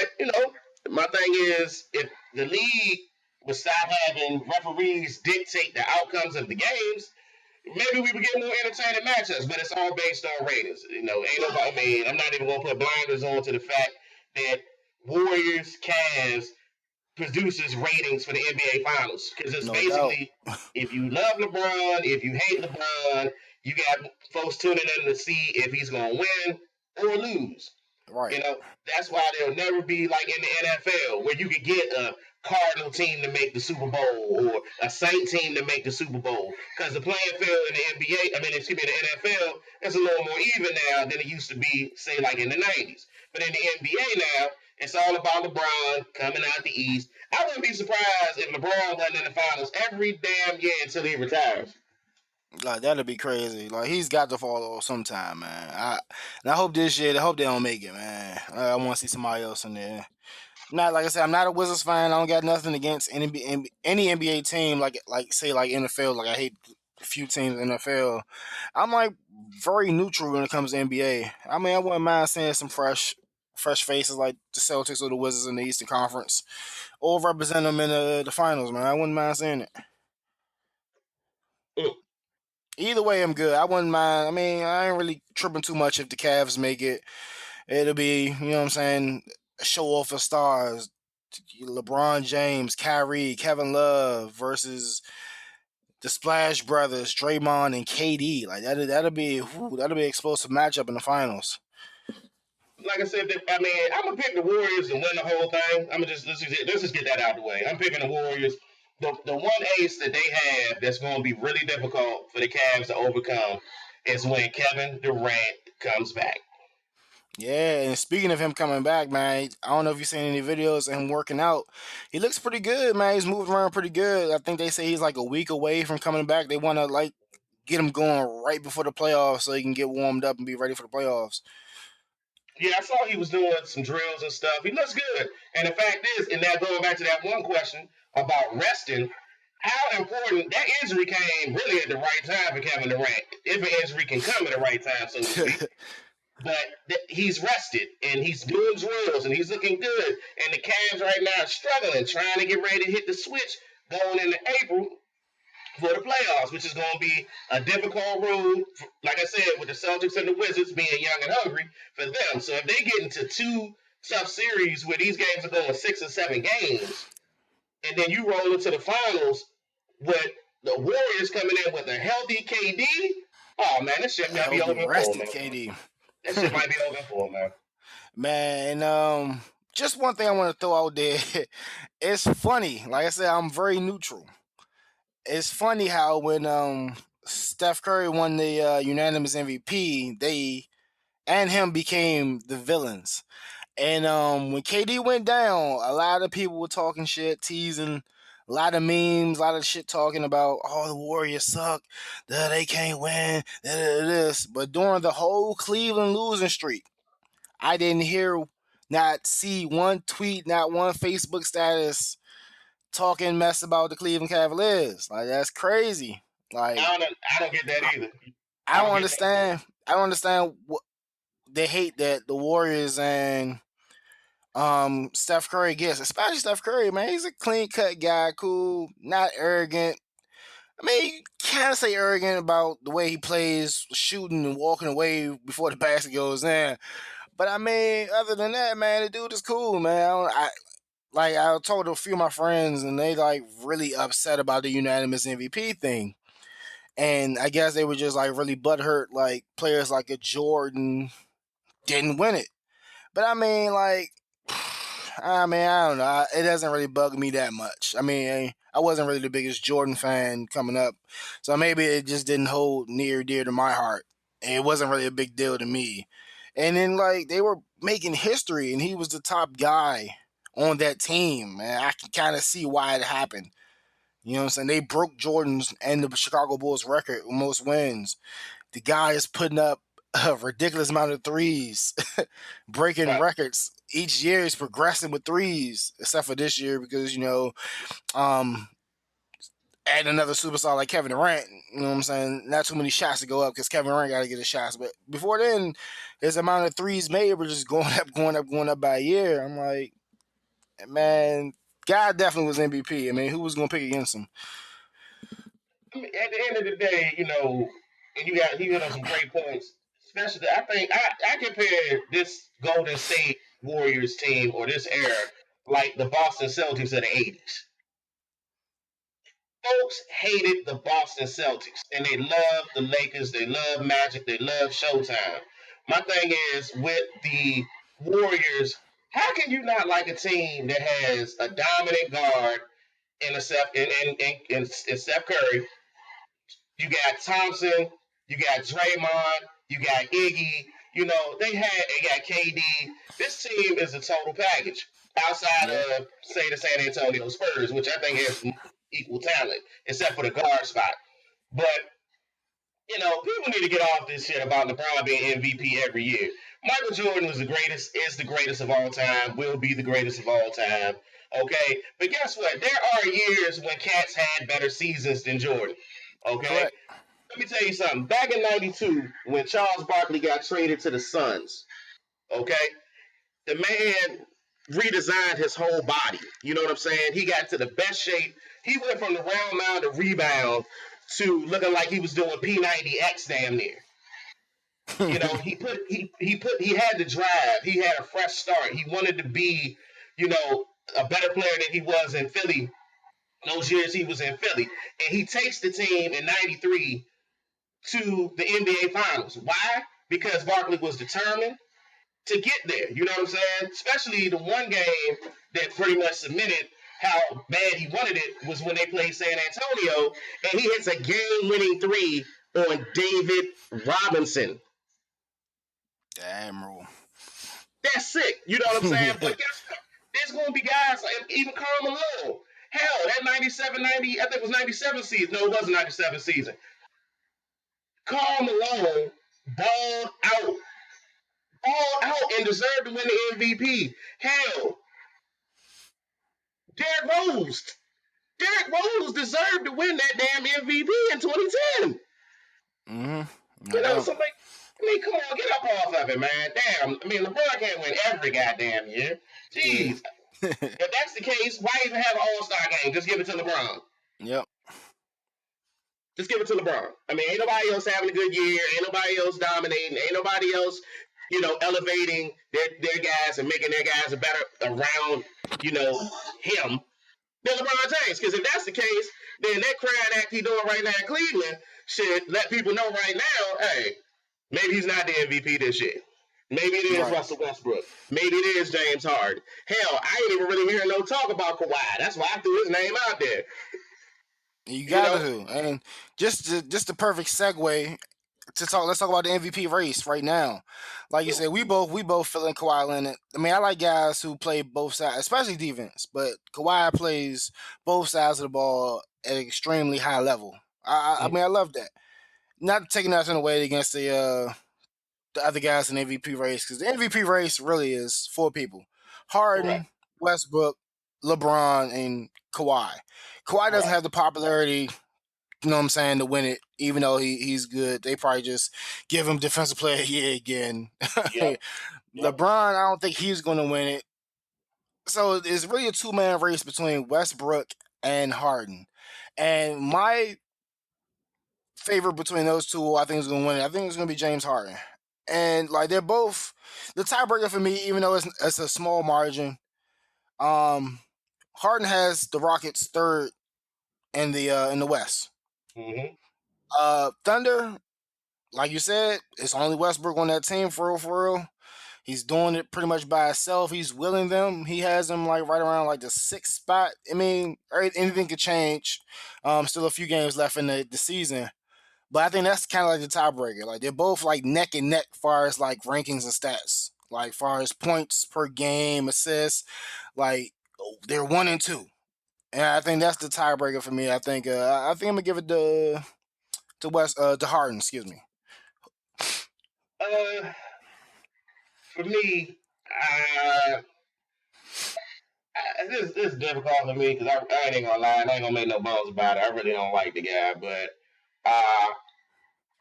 my thing is, if the league would stop having referees dictate the outcomes of the games, maybe we would get more entertaining matchups. But it's all based on ratings. Ain't nobody. I mean, I'm not even gonna put blinders on to the fact that Warriors, Cavs produces ratings for the NBA Finals, because it's No doubt. basically, if you love LeBron, if you hate LeBron, you got folks tuning in to see if he's going to win or lose. Right. That's why there'll never be like in the NFL where you could get a Cardinal team to make the Super Bowl or a Saint team to make the Super Bowl, because the playing field in the NBA, the NFL, is a little more even now than it used to be, say like in the '90s. But in the NBA now, it's all about LeBron coming out the East. I wouldn't be surprised if LeBron wasn't in the finals every damn year until he retires. Like that'd be crazy. Like he's got to fall off sometime, man. And I hope this year. I hope they don't make it, man. I want to see somebody else in there. Not like I said, I'm not a Wizards fan. I don't got nothing against any NBA team. Like say like NFL. Like I hate a few teams in NFL. I'm like very neutral when it comes to NBA. I mean, I wouldn't mind seeing some fresh faces like the Celtics or the Wizards in the Eastern Conference, or represent them in the finals, man. I wouldn't mind seeing it. Mm. Either way, I'm good. I wouldn't mind. I mean, I ain't really tripping too much if the Cavs make it. It'll be, you know what I'm saying, a show off of stars. LeBron James, Kyrie, Kevin Love versus the Splash Brothers, Draymond and KD. Like that'll be an explosive matchup in the finals. Like I said, I'm gonna pick the Warriors and win the whole thing. I'm gonna just let's just get that out of the way. I'm picking the Warriors. The one ace that they have that's going to be really difficult for the Cavs to overcome is when Kevin Durant comes back. Yeah, and speaking of him coming back, man, I don't know if you've seen any videos of him working out. He looks pretty good, man. He's moving around pretty good. I think they say he's like a week away from coming back. They want to like get him going right before the playoffs so he can get warmed up and be ready for the playoffs. Yeah, I saw he was doing some drills and stuff. He looks good. And the fact is, and now going back to that one question about resting, how important that injury came really at the right time for Kevin Durant, if an injury can come at the right time, so to speak. But he's rested and he's doing drills and he's looking good. And the Cavs right now are struggling, trying to get ready to hit the switch going into April for the playoffs, which is going to be a difficult road, like I said, with the Celtics and the Wizards being young and hungry for them. So if they get into two tough series where these games are going 6 or 7 games, and then you roll into the finals with the Warriors coming in with a healthy KD. Oh man, this shit A might be healthy over for him, rested man. KD. This shit might be over for him, man. Man, just one thing I want to throw out there. It's funny. Like I said, I'm very neutral. It's funny how when Steph Curry won the unanimous MVP, they and him became the villains. And when KD went down, a lot of people were talking shit, teasing, a lot of memes, a lot of shit talking about, oh, the Warriors suck, they can't win, this. But during the whole Cleveland losing streak, I didn't hear, not see one tweet, not one Facebook status talking mess about the Cleveland Cavaliers. Like, that's crazy. Like, I don't get that I, either. I I don't don't get that. understand. I don't understand what they hate that the Warriors and Steph Curry gets, especially Steph Curry, man. He's a clean cut guy, cool, not arrogant. I mean, you can't say arrogant about the way he plays, shooting and walking away before the basket goes in. But I mean, other than that, man, the dude is cool, man. I told a few of my friends, and they like really upset about the unanimous MVP thing. And I guess they were just like really butthurt, like players like a Jordan didn't win it. But I mean, like, I don't know. It doesn't really bug me that much. I mean, I wasn't really the biggest Jordan fan coming up, so maybe it just didn't hold near dear to my heart. And it wasn't really a big deal to me. And then like they were making history, and he was the top guy on that team, and I can kind of see why it happened. You know what I'm saying? They broke Jordan's and the Chicago Bulls record with most wins. The guy is putting up a ridiculous amount of threes, breaking Right. records. Each year is progressing with threes, except for this year because, um, add another superstar like Kevin Durant, you know what I'm saying? Not too many shots to go up because Kevin Durant got to get his shots. But before then, his amount of threes made were just going up, going up, going up by a year. I'm like, man, God definitely was MVP. I mean, who was going to pick against him? I mean, at the end of the day, and you hit on some great points. Especially, I think I compare this Golden State Warriors team or this era like the Boston Celtics of the '80s. Folks hated the Boston Celtics, and they love the Lakers. They love Magic. They love Showtime. My thing is with the Warriors. How can you not like a team that has a dominant guard in a Steph in Steph Curry? You got Thompson, you got Draymond, you got Iggy. They got KD. This team is a total package. Outside Yeah, of say the San Antonio Spurs, which I think has equal talent, except for the guard spot. But people need to get off this shit about LeBron being MVP every year. Michael Jordan was the greatest, is the greatest of all time, will be the greatest of all time. Okay, but guess what? There are years when cats had better seasons than Jordan. Okay, correct. let me tell you something. Back in '92, when Charles Barkley got traded to the Suns, okay, the man redesigned his whole body. You know what I'm saying? He got to the best shape. He went from the round mound to rebound to looking like he was doing P90X damn near. He had the drive. He had a fresh start. He wanted to be, you know, a better player than he was in Philly. Those years he was in Philly, and he takes the team in '93 to the NBA Finals. Why? Because Barkley was determined to get there. You know what I'm saying? Especially the one game that pretty much cemented how bad he wanted it was when they played San Antonio, and he hits a game-winning three on David Robinson. Damn rule. That's sick. You know what I'm saying? But guess what? There's going to be guys like even Karl Malone. Hell, that 97, 90, I think it was 97 season. No, it wasn't 97 season. Karl Malone balled out, and deserved to win the MVP. Hell, Derrick Rose. Derrick Rose deserved to win that damn MVP in 2010. No doubt. Come on, get up off of it, man. Damn, I mean, LeBron can't win every goddamn year. Yeah. Jeez. If that's the case, why even have an All-Star game? Just give it to LeBron. Yep. Just give it to LeBron. I mean, ain't nobody else having a good year. Ain't nobody else dominating. Ain't nobody else, elevating their guys and making their guys better around, him than LeBron James. Because if that's the case, then that crying act he doing right now in Cleveland should let people know right now, hey, maybe he's not the MVP this year. Maybe it is Right. Russell Westbrook. Maybe it is James Harden. Hell, I ain't even really hearing no talk about Kawhi. That's why I threw his name out there. You You got know? to, and just the perfect segue to talk. Let's talk about the MVP race right now. Like you said, we both feeling Kawhi Leonard. I mean, I like guys who play both sides, especially defense. But Kawhi plays both sides of the ball at an extremely high level. I Mm, mean, I love that. Not taking nothing away against the other guys in the MVP race, because the MVP race really is four people: correct. Harden, Westbrook, LeBron, and Kawhi. Kawhi doesn't Right. have the popularity, you know what I'm saying, to win it, even though he's good. They probably just give him defensive player of the year again. Yep. Yep. LeBron, I don't think he's going to win it. So it's really a two-man race between Westbrook and Harden. And my favorite between those two, I think is going to win it. I think it's going to be James Harden. And like they're both the tiebreaker for me, even though it's a small margin. Um, Harden has the Rockets third in the West. Mm-hmm. Thunder, like you said, it's only Westbrook on that team for real, for real. He's doing it pretty much by himself. He's willing them. He has them like right around like the sixth spot. I mean, anything could change. Still a few games left in the season. But I think that's kind of like the tiebreaker. Like they're both like neck and neck far as like rankings and stats. Like far as points per game, assists, like they're 1 and 2. And I think that's the tiebreaker for me. I think I'm gonna give it to Harden, excuse me. Uh, for me, uh, this is difficult for me because I ain't gonna lie, I ain't gonna make no bones about it. I really don't like the guy, but uh,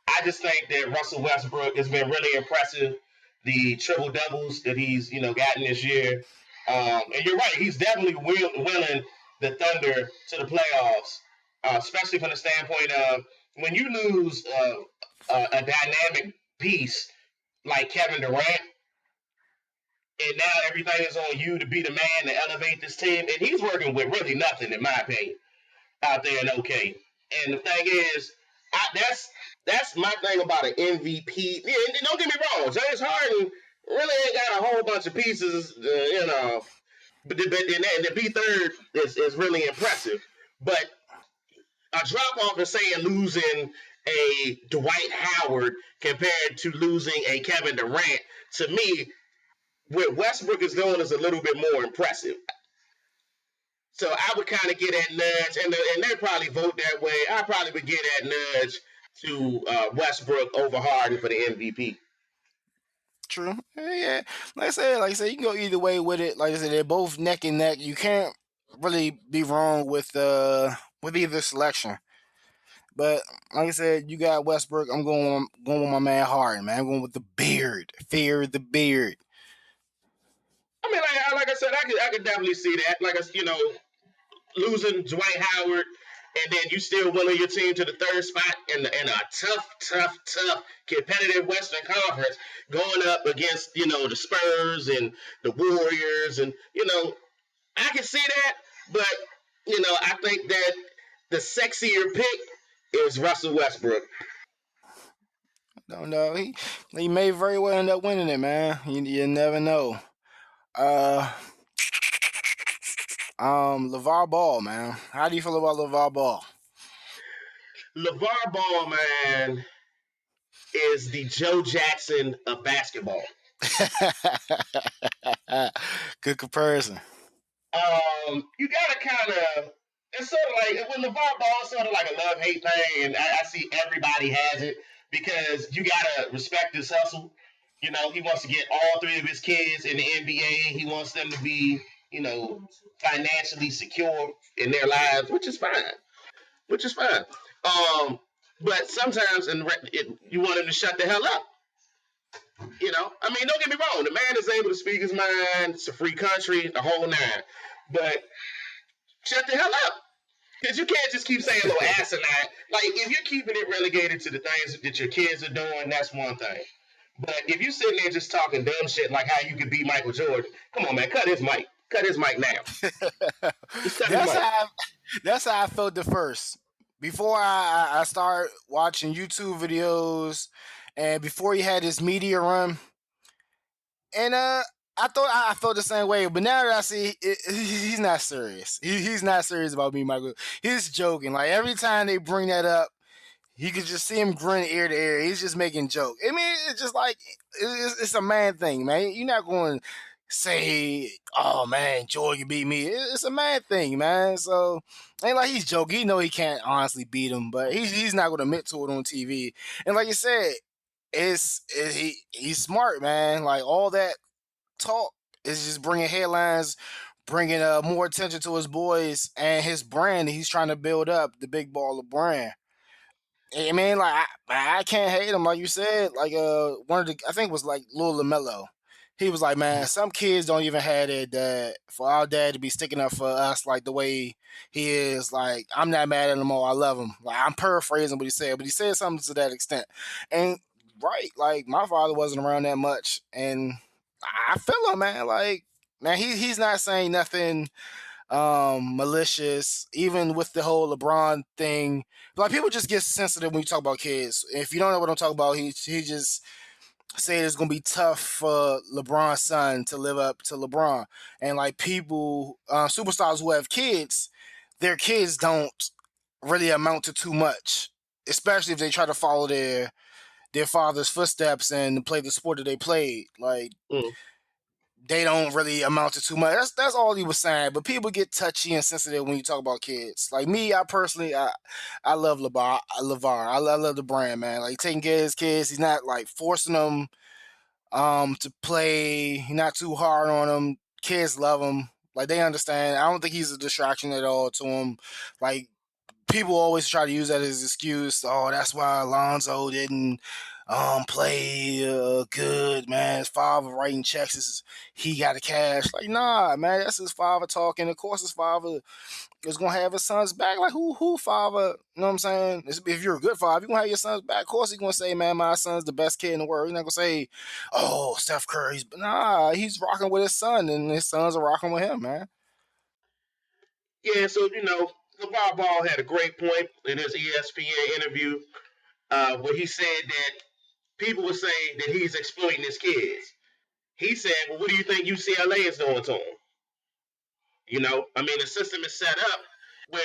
I just think that Russell Westbrook has been really impressive. The triple doubles that he's gotten this year, and you're right, he's definitely willing the Thunder to the playoffs, especially from the standpoint of when you lose a dynamic piece like Kevin Durant, and now everything is on you to be the man to elevate this team, and he's working with really nothing, in my opinion, out there in OK. And the thing is, that's my thing about an MVP. Yeah, and don't get me wrong, James Harden really ain't got a whole bunch of pieces, but to be third is really impressive. But a drop off is saying losing a Dwight Howard compared to losing a Kevin Durant. To me, what Westbrook is doing is a little bit more impressive. So I would kind of get that nudge, and they probably vote that way. I probably would get that nudge to Westbrook over Harden for the MVP. True. Yeah. Like I said, you can go either way with it. Like I said, they're both neck and neck. You can't really be wrong with either selection. But like I said, you got Westbrook. I'm going with my man Harden, man. I'm going with the beard. Fear the beard. I mean, like I said, I could definitely see that. Like losing Dwight Howard, and then you still winning your team to the third spot in a tough competitive Western Conference, going up against the Spurs and the Warriors, and I can see that, but I think that the sexier pick is Russell Westbrook. Don't know. He may very well end up winning it, man. You never know. Uh, LeVar Ball, man. How do you feel about LeVar Ball? LeVar Ball, man, is the Joe Jackson of basketball. Good comparison. You gotta kind of. It's sort of like when LeVar Ball is sort of like a love hate thing, and I see everybody has it because you gotta respect his hustle. He wants to get all three of his kids in the NBA. He wants them to be, financially secure in their lives, which is fine. Which is fine. But sometimes you want him to shut the hell up. I mean, don't get me wrong. The man is able to speak his mind. It's a free country, the whole nine. But shut the hell up. Because you can't just keep saying little asinine. Like, if you're keeping it relegated to the things that your kids are doing, that's one thing. But if you're sitting there just talking dumb shit like how you could beat Michael Jordan, come on, man, cut his mic. Cut his mic now. Just cut his That's mic. how. That's how I felt at first. Before I started watching YouTube videos, and before he had his media run, and I thought I felt the same way. But now that I see he's not serious. He's not serious about me, Michael. He's joking. Like every time they bring that up, you could just see him grin ear to ear. He's just making joke. I mean, it's just like it's a man thing, man. You're not going to say, "Oh man, Jordan beat me." It's a man thing, man. So ain't like he's joking. He know he can't honestly beat him, but he's not going to admit to it on TV. And like you said, he's smart, man. Like all that talk is just bringing headlines, bringing more attention to his boys and his brand. He's trying to build up the big baller brand. I mean, like I can't hate him, like you said. Like one of the I think it was like Lil Lamelo. He was like, man, some kids don't even have their dad. For our dad to be sticking up for us like the way he is, like I'm not mad at him all. I love him. Like I'm paraphrasing what he said, but he said something to that extent. And right, like my father wasn't around that much, and I feel him, man. Like man, he's not saying nothing malicious, even with the whole LeBron thing. Like people just get sensitive when you talk about kids. If you don't know what I'm talking about, he just said it's gonna be tough for LeBron's son to live up to LeBron. And like people, superstars who have kids, their kids don't really amount to too much. Especially if they try to follow their father's footsteps and play the sport that they played. Like Mm. they don't really amount to too much. That's all he was saying. But people get touchy and sensitive when you talk about kids. Like me, I personally, I love LeVar. I love the brand, man. Like taking care of his kids. He's not like forcing them to play. He's not too hard on them. Kids love him. Like they understand. I don't think he's a distraction at all to them. Like people always try to use that as an excuse. Oh, that's why Alonzo didn't play good, man. His father writing checks he got the cash. Like, nah, man, that's his father talking. Of course his father is gonna have his son's back. Like who father, you know what I'm saying? If you're a good father, you're gonna have your son's back. Of course he's gonna say, man, my son's the best kid in the world. He's not gonna say, oh, Steph Curry's, but nah, he's rocking with his son and his sons are rocking with him, man. Yeah, so LeVar Ball had a great point in his ESPN interview where he said that people were saying that he's exploiting his kids. He said, "Well, what do you think UCLA is doing to him?" I mean, the system is set up where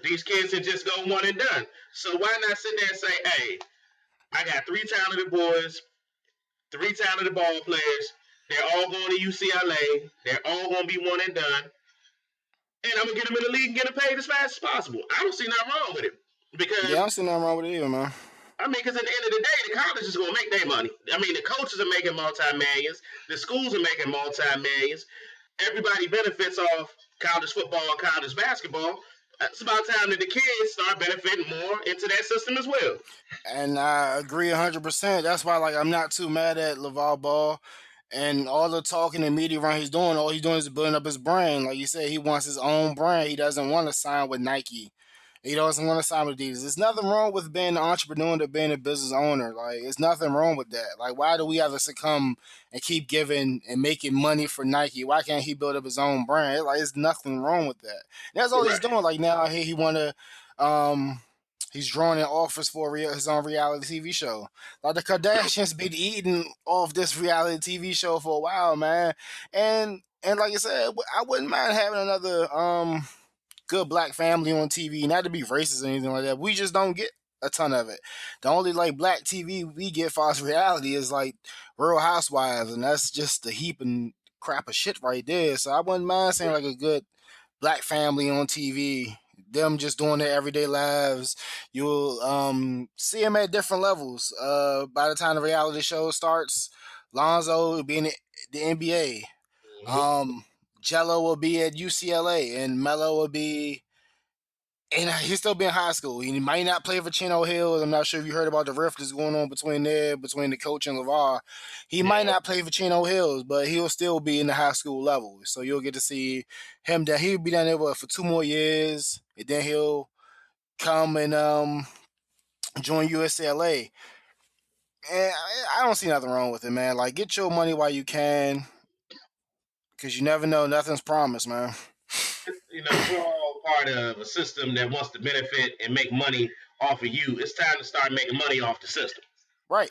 these kids can just go one and done. So why not sit there and say, "Hey, I got three talented boys, three talented ball players. They're all going to UCLA. They're all going to be one and done. And I'm gonna get them in the league and get them paid as fast as possible." I don't see nothing wrong with it Yeah, I because don't see nothing wrong with it either, man. I mean, because at the end of the day, the college is gonna make their money. I mean, the coaches are making multi-millions, the schools are making multi-millions. Everybody benefits off college football and college basketball. It's about time that the kids start benefiting more into that system as well. And I agree 100%. That's why, like, I'm not too mad at Laval Ball and all the talking and media run he's doing. All he's doing is building up his brand. Like you said, he wants his own brand. He doesn't want to sign with Nike. He doesn't want to sign with Adidas. There's nothing wrong with being an entrepreneur and being a business owner. Like, there's nothing wrong with that. Like, why do we have to succumb and keep giving and making money for Nike? Why can't he build up his own brand? Like, there's nothing wrong with that. That's all he's Right. doing. Like now, he want to he's drawing in offers for his own reality TV show. Like the Kardashians been eating off this reality TV show for a while, man. And like I said, I wouldn't mind having another good black family on TV. Not to be racist or anything like that. We just don't get a ton of it. The only like black TV we get for us reality is like Real Housewives, and that's just a heap and crap of shit right there. So I wouldn't mind seeing like a good black family on TV, them just doing their everyday lives. You'll see them at different levels. By the time the reality show starts, Lonzo will be in the NBA. Mhm. Jello will be at UCLA, and Melo will be. And he'll still be in high school. He might not play for Chino Hills. I'm not sure if you heard about the rift that's going on between the coach and LeVar. He might Yeah. not play for Chino Hills, but he'll still be in the high school level. So you'll get to see him. That he'll be down there for 2 more years, and then he'll come and join USCLA. And I don't see nothing wrong with it, man. Like get your money while you can, because you never know. Nothing's promised, man. We're all part of a system that wants to benefit and make money off of you, it's time to start making money off the system. Right.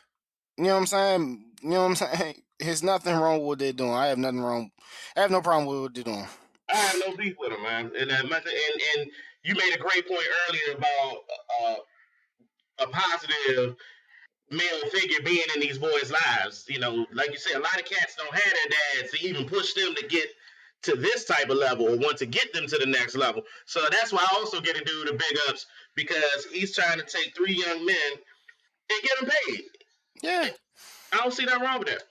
You know what I'm saying? You know what I'm saying? There's nothing wrong with what they're doing. I have nothing wrong. I have no problem with what they're doing. I have no beef with them, man. And you made a great point earlier about a positive male figure being in these boys' lives. You know, like you said, a lot of cats don't have their dads to even push them to get to this type of level or want to get them to the next level. So that's why I also get a dude the big ups because he's trying to take three young men and get them paid. Yeah. I don't see nothing wrong with that.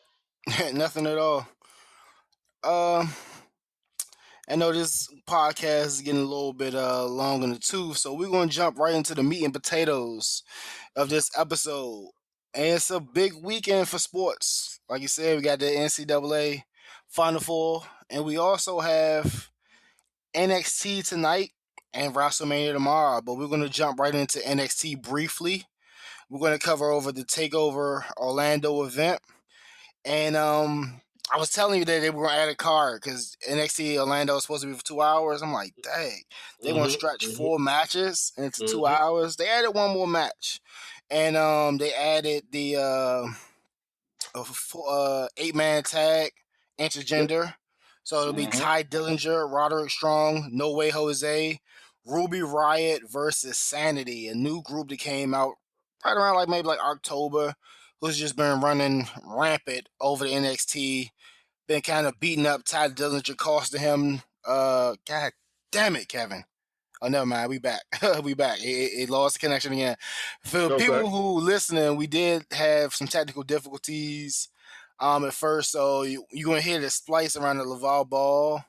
Nothing at all. Um, I know this podcast is getting a little bit long in the tooth, so we're gonna jump right into the meat and potatoes of this episode. And it's a big weekend for sports. Like you said, we got the NCAA Final Four, and we also have NXT tonight and WrestleMania tomorrow. But we're gonna jump right into NXT briefly. We're gonna cover over the Takeover Orlando event. And I was telling you that they were going to add a card because NXT Orlando is supposed to be for 2 hours. I'm like, dang, they want to stretch Mm-hmm, 4 matches into mm-hmm, 2 hours. They added one more match, and they added the 8-man tag yep. intergender. So it'll be Mm-hmm. Ty Dillinger, Roderick Strong, No Way Jose, Ruby Riot versus Sanity, a new group that came out right around like maybe like October, who's just been running rampant over the NXT, been kind of beating up Ty Dillinger, costing him. God damn it, Kevin. Oh, never mind. We back. We back. It lost the connection again. For Okay. people who listening, we did have some technical difficulties at first, so you're gonna hear the splice around the Laval ball,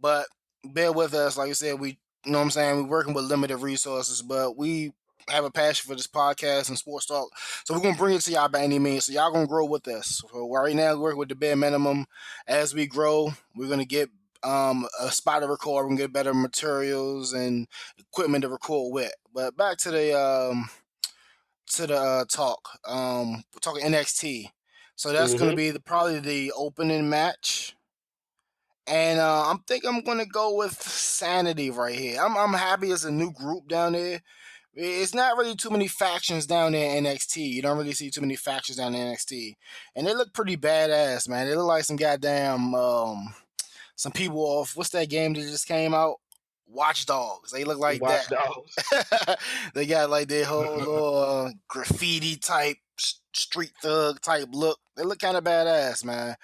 but bear with us. Like I said, we you know what I'm saying, we're working with limited resources, but we have a passion for this podcast and sports talk. So we're gonna bring it to y'all by any means. So y'all gonna grow with us. So right now we're working with the bare minimum. As we grow, we're gonna get a spot to record, we're gonna get better materials and equipment to record with. But back to the talk. We're talking NXT. So that's gonna Mm-hmm. be probably the opening match. And I'm gonna go with Sanity right here. I'm happy it's a new group down there. It's not really too many factions down there in NXT. You don't really see too many factions down in NXT, and they look pretty badass, man. They look like some goddamn some people off. What's that game that just came out? Watch Dogs. They look like Watch that. dogs. They got like their whole little graffiti type, street thug type look. They look kind of badass, man.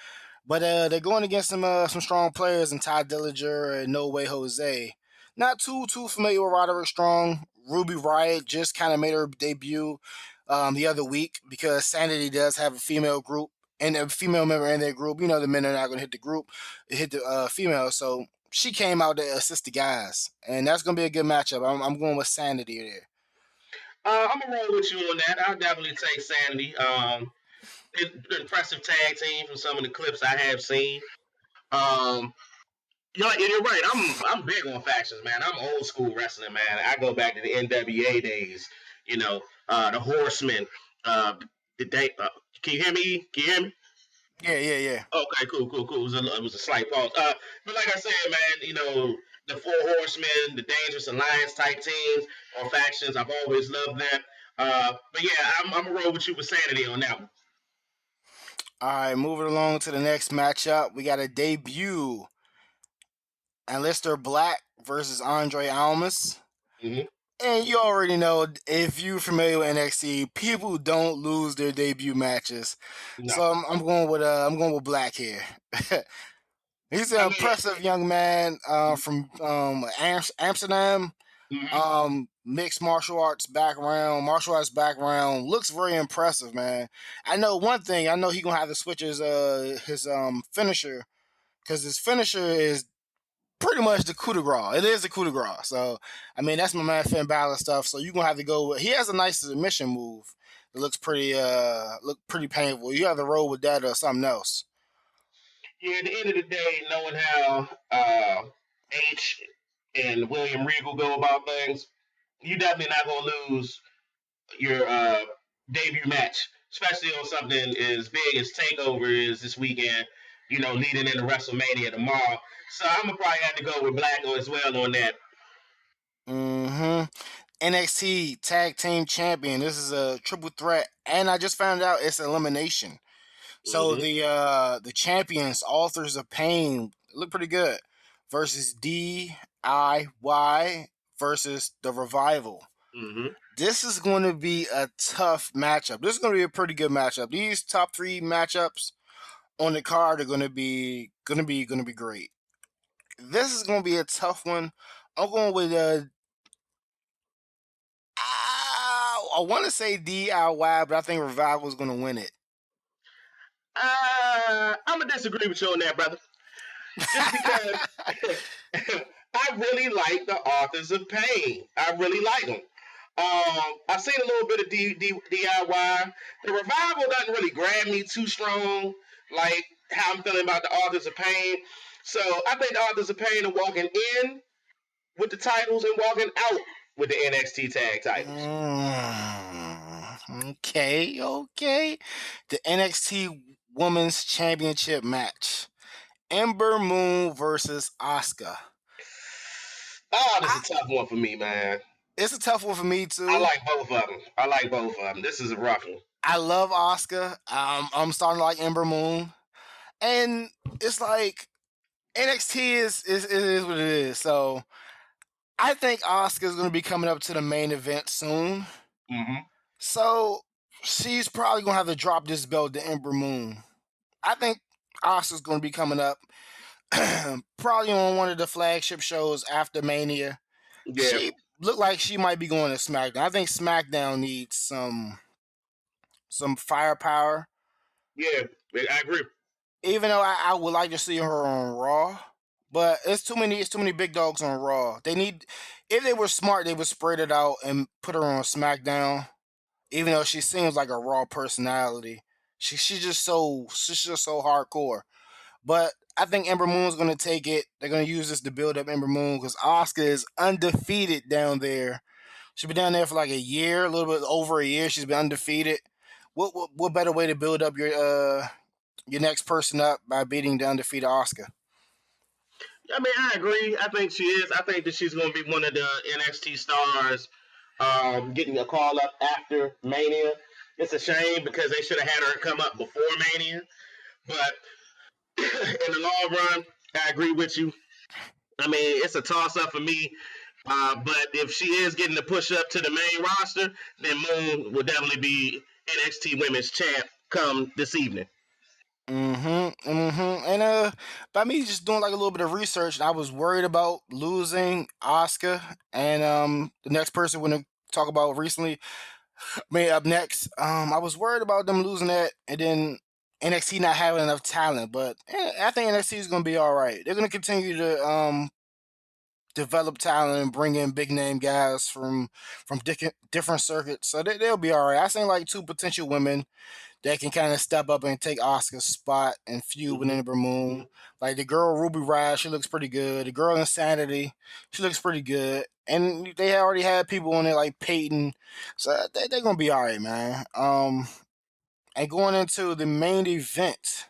But they're going against some strong players in Ty Dillinger and No Way Jose. Not too familiar with Roderick Strong. Ruby Riot just kind of made her debut the other week because Sanity does have a female group and a female member in their group. You know the men are not going to hit the group, hit the female. So she came out to assist the guys, and that's going to be a good matchup. I'm going with Sanity there. I'm gonna roll with you on that. I'll definitely take Sanity. Impressive tag team from some of the clips I have seen. Um, you're right. I'm big on factions, man. I'm old school wrestling, man. I go back to the NWA days. You know, the Horsemen. Uh, the day. Can you hear me? Can you hear me? Yeah. Okay, cool. It was a slight pause. But like I said, man, you know, the Four Horsemen, the Dangerous Alliance type teams or factions, I've always loved them. But yeah, I'm gonna roll with you with Sanity on that one. All right, moving along to the next matchup, we got a debut. Aleister Black versus Andre Almas. Mm-hmm. And you already know, if you're familiar with NXT, people don't lose their debut matches. No, So I'm going with Black here. He's I an mean, impressive young man from Amsterdam. mm-hmm. Mixed martial arts background, looks very impressive, man. I know one thing. I know he gonna have to switch his finisher because his finisher is pretty much the coup de grace. It is the coup de grace. So I mean that's my man Finn Balor stuff. So you're gonna have to go with. He has a nice submission move. It looks pretty painful. You have to roll with that or something else. Yeah, at the end of the day, knowing how H and William Regal go about things, you definitely not gonna lose your debut match, especially on something as big as Takeover is this weekend. leading into WrestleMania tomorrow. So I'm gonna probably have to go with Blacko as well on that. Mm-hmm. NXT Tag Team Champion. This is a triple threat, and I just found out it's elimination. So Mm-hmm. the champions, Authors of Pain, look pretty good, versus DIY versus the Revival. Mm-hmm. This is going to be a tough matchup. This is going to be a pretty good matchup. These top three matchups on the card are going to be great. This is going to be a tough one. I'm going with I want to say DIY, but I think Revival is going to win it. I'm gonna disagree with you on that, brother. Just because I really like the Authors of Pain. I really like them. I've seen a little bit of DIY. The Revival doesn't really grab me too strong, like how I'm feeling about the Authors of Pain. So I think the Authors of Pain are walking in with the titles and walking out with the NXT tag titles. Okay. The NXT Women's Championship match. Ember Moon versus Asuka. Oh, this I, is a tough one for me, man. it's a tough one for me I too. like both of them. I like both of them. This is a rough one. I love Asuka. I'm starting to like Ember Moon, and it's like NXT is what it is. So I think Asuka is going to be coming up to the main event soon. Mm-hmm. So she's probably going to have to drop this belt to Ember Moon. I think Asuka's going to be coming up probably on one of the flagship shows after Mania. Yeah, She looked like she might be going to SmackDown. I think SmackDown needs some firepower. yeah, I agree. Even though I would like to see her on Raw, but it's too many big dogs on Raw. If they were smart, they would spread it out and put her on SmackDown. Even though she seems like a Raw personality, she's just so hardcore. But I think Ember Moon's going to take it. They're going to use this to build up Ember Moon because Asuka is undefeated down there. She's been down there for like a year, a little bit over a year. She's been undefeated. What better way to build up your next person up by beating the undefeated Asuka? I mean, I agree. I think she is. I think that she's going to be one of the NXT stars. Getting a call up after Mania. It's a shame because they should have had her come up before Mania. But in the long run, I agree with you. I mean, it's a toss up for me. But if she is getting the push up to the main roster, then Moon will definitely be NXT Women's Champ come this evening. And by me just doing like a little bit of research, I was worried about losing Asuka, and the next person we're gonna talk about recently, made up next. I was worried about them losing that, and then NXT not having enough talent. But I think NXT is gonna be all right. They're gonna continue to develop talent and bring in big name guys from different circuits, so they'll be all right. I seen like two potential women that can kind of step up and take Oscar's spot and feud with Mm-hmm. Ember Moon. Like the girl Ruby Riott, she looks pretty good. The girl Insanity, she looks pretty good. And they already had people on there like Peyton, so they're gonna be all right, man. And going into the main event,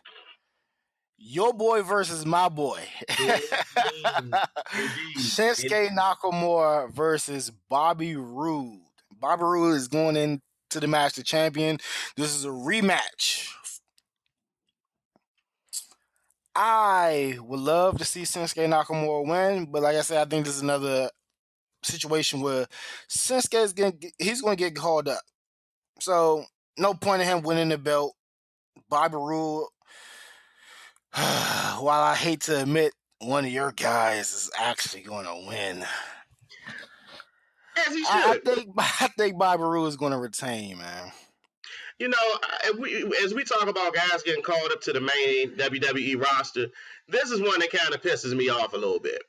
your boy versus my boy, Mm-hmm. Indeed. Shinsuke Nakamura versus Bobby Roode. Bobby Roode is going into the match the champion. This is a rematch. I would love to see Shinsuke Nakamura win, but like I said, I think this is another situation where he's gonna get called up. So no point in him winning the belt. Bobby Roode, while I hate to admit one of your guys is actually gonna win, As he I should. think I think Bobby Roode is gonna retain, man. As we talk about guys getting called up to the main WWE roster, this is one that kind of pisses me off a little bit.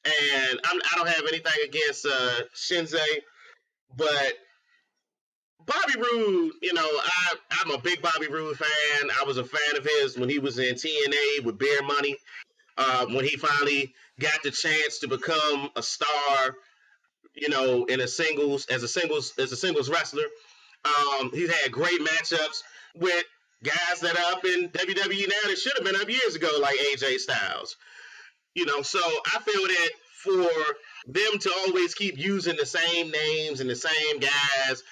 And I don't have anything against Shinzei, but Bobby Roode, I'm a big Bobby Roode fan. I was a fan of his when he was in TNA with Beer Money. When he finally got the chance to become a star, in a singles as a singles wrestler. He's had great matchups with guys that are up in WWE now that should have been up years ago, like AJ Styles. So I feel that for them to always keep using the same names and the same guys,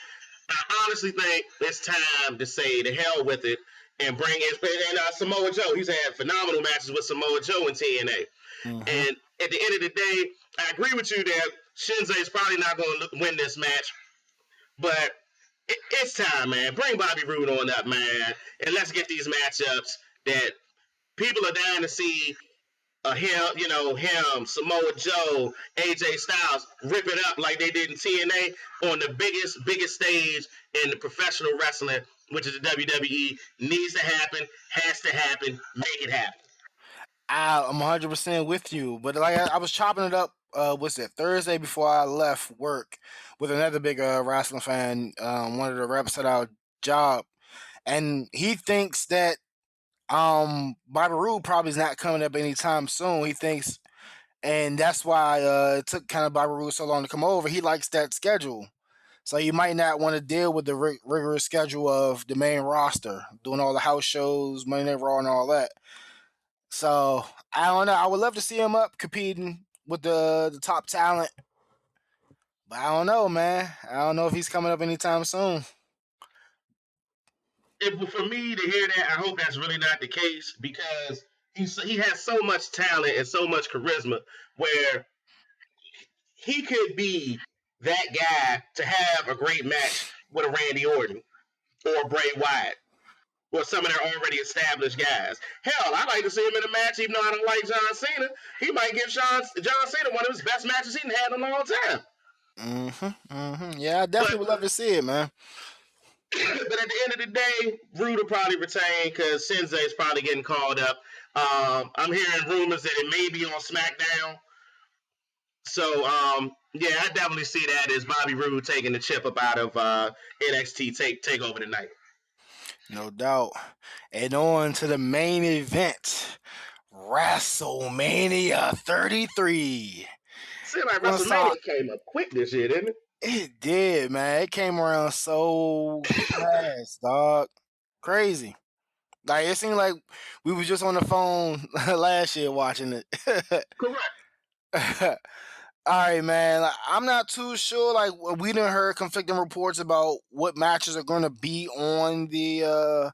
I honestly think it's time to say the hell with it and bring in Samoa Joe. He's had phenomenal matches with Samoa Joe in TNA. Mm-hmm. And at the end of the day, I agree with you that Shinzei is probably not going to win this match, but it's time, man. Bring Bobby Roode on up, man, and let's get these matchups that people are dying to see. Him, Samoa Joe, AJ Styles rip it up like they did in TNA on the biggest stage in the professional wrestling, which is the WWE. Needs to happen, has to happen, make it happen. I'm 100% with you, but like I was chopping it up. What's it Thursday before I left work with another big wrestling fan, one of the reps at our job, and he thinks that Bobby Roode probably is not coming up anytime soon. He thinks, and that's why it took kind of Bobby Roode so long to come over. He likes that schedule, so you might not want to deal with the rigorous schedule of the main roster, doing all the house shows, Monday Night Raw, and all that. So I don't know. I would love to see him up competing with the top talent, but I don't know, man. I don't know if he's coming up anytime soon. For me to hear that, I hope that's really not the case because he has so much talent and so much charisma where he could be that guy to have a great match with a Randy Orton or Bray Wyatt or some of their already established guys. Hell, I'd like to see him in a match, even though I don't like John Cena. He might give John Cena one of his best matches he's had in a long time. Yeah, I definitely But would love to see it, man. but at the end of the day, Rude will probably retain because Sensei is probably getting called up. I'm hearing rumors that it may be on SmackDown. So, yeah, I definitely see that as Bobby Roode taking the chip up out of NXT take over tonight. No doubt. And on to the main event, WrestleMania 33. Seems like WrestleMania came up quick this year, didn't it? It did, man. It came around so fast, dog. Crazy. Like it seemed like we was just on the phone last year watching it. Correct. All right, man. Like, I'm not too sure. Like we didn't heard conflicting reports about what matches are going to be on the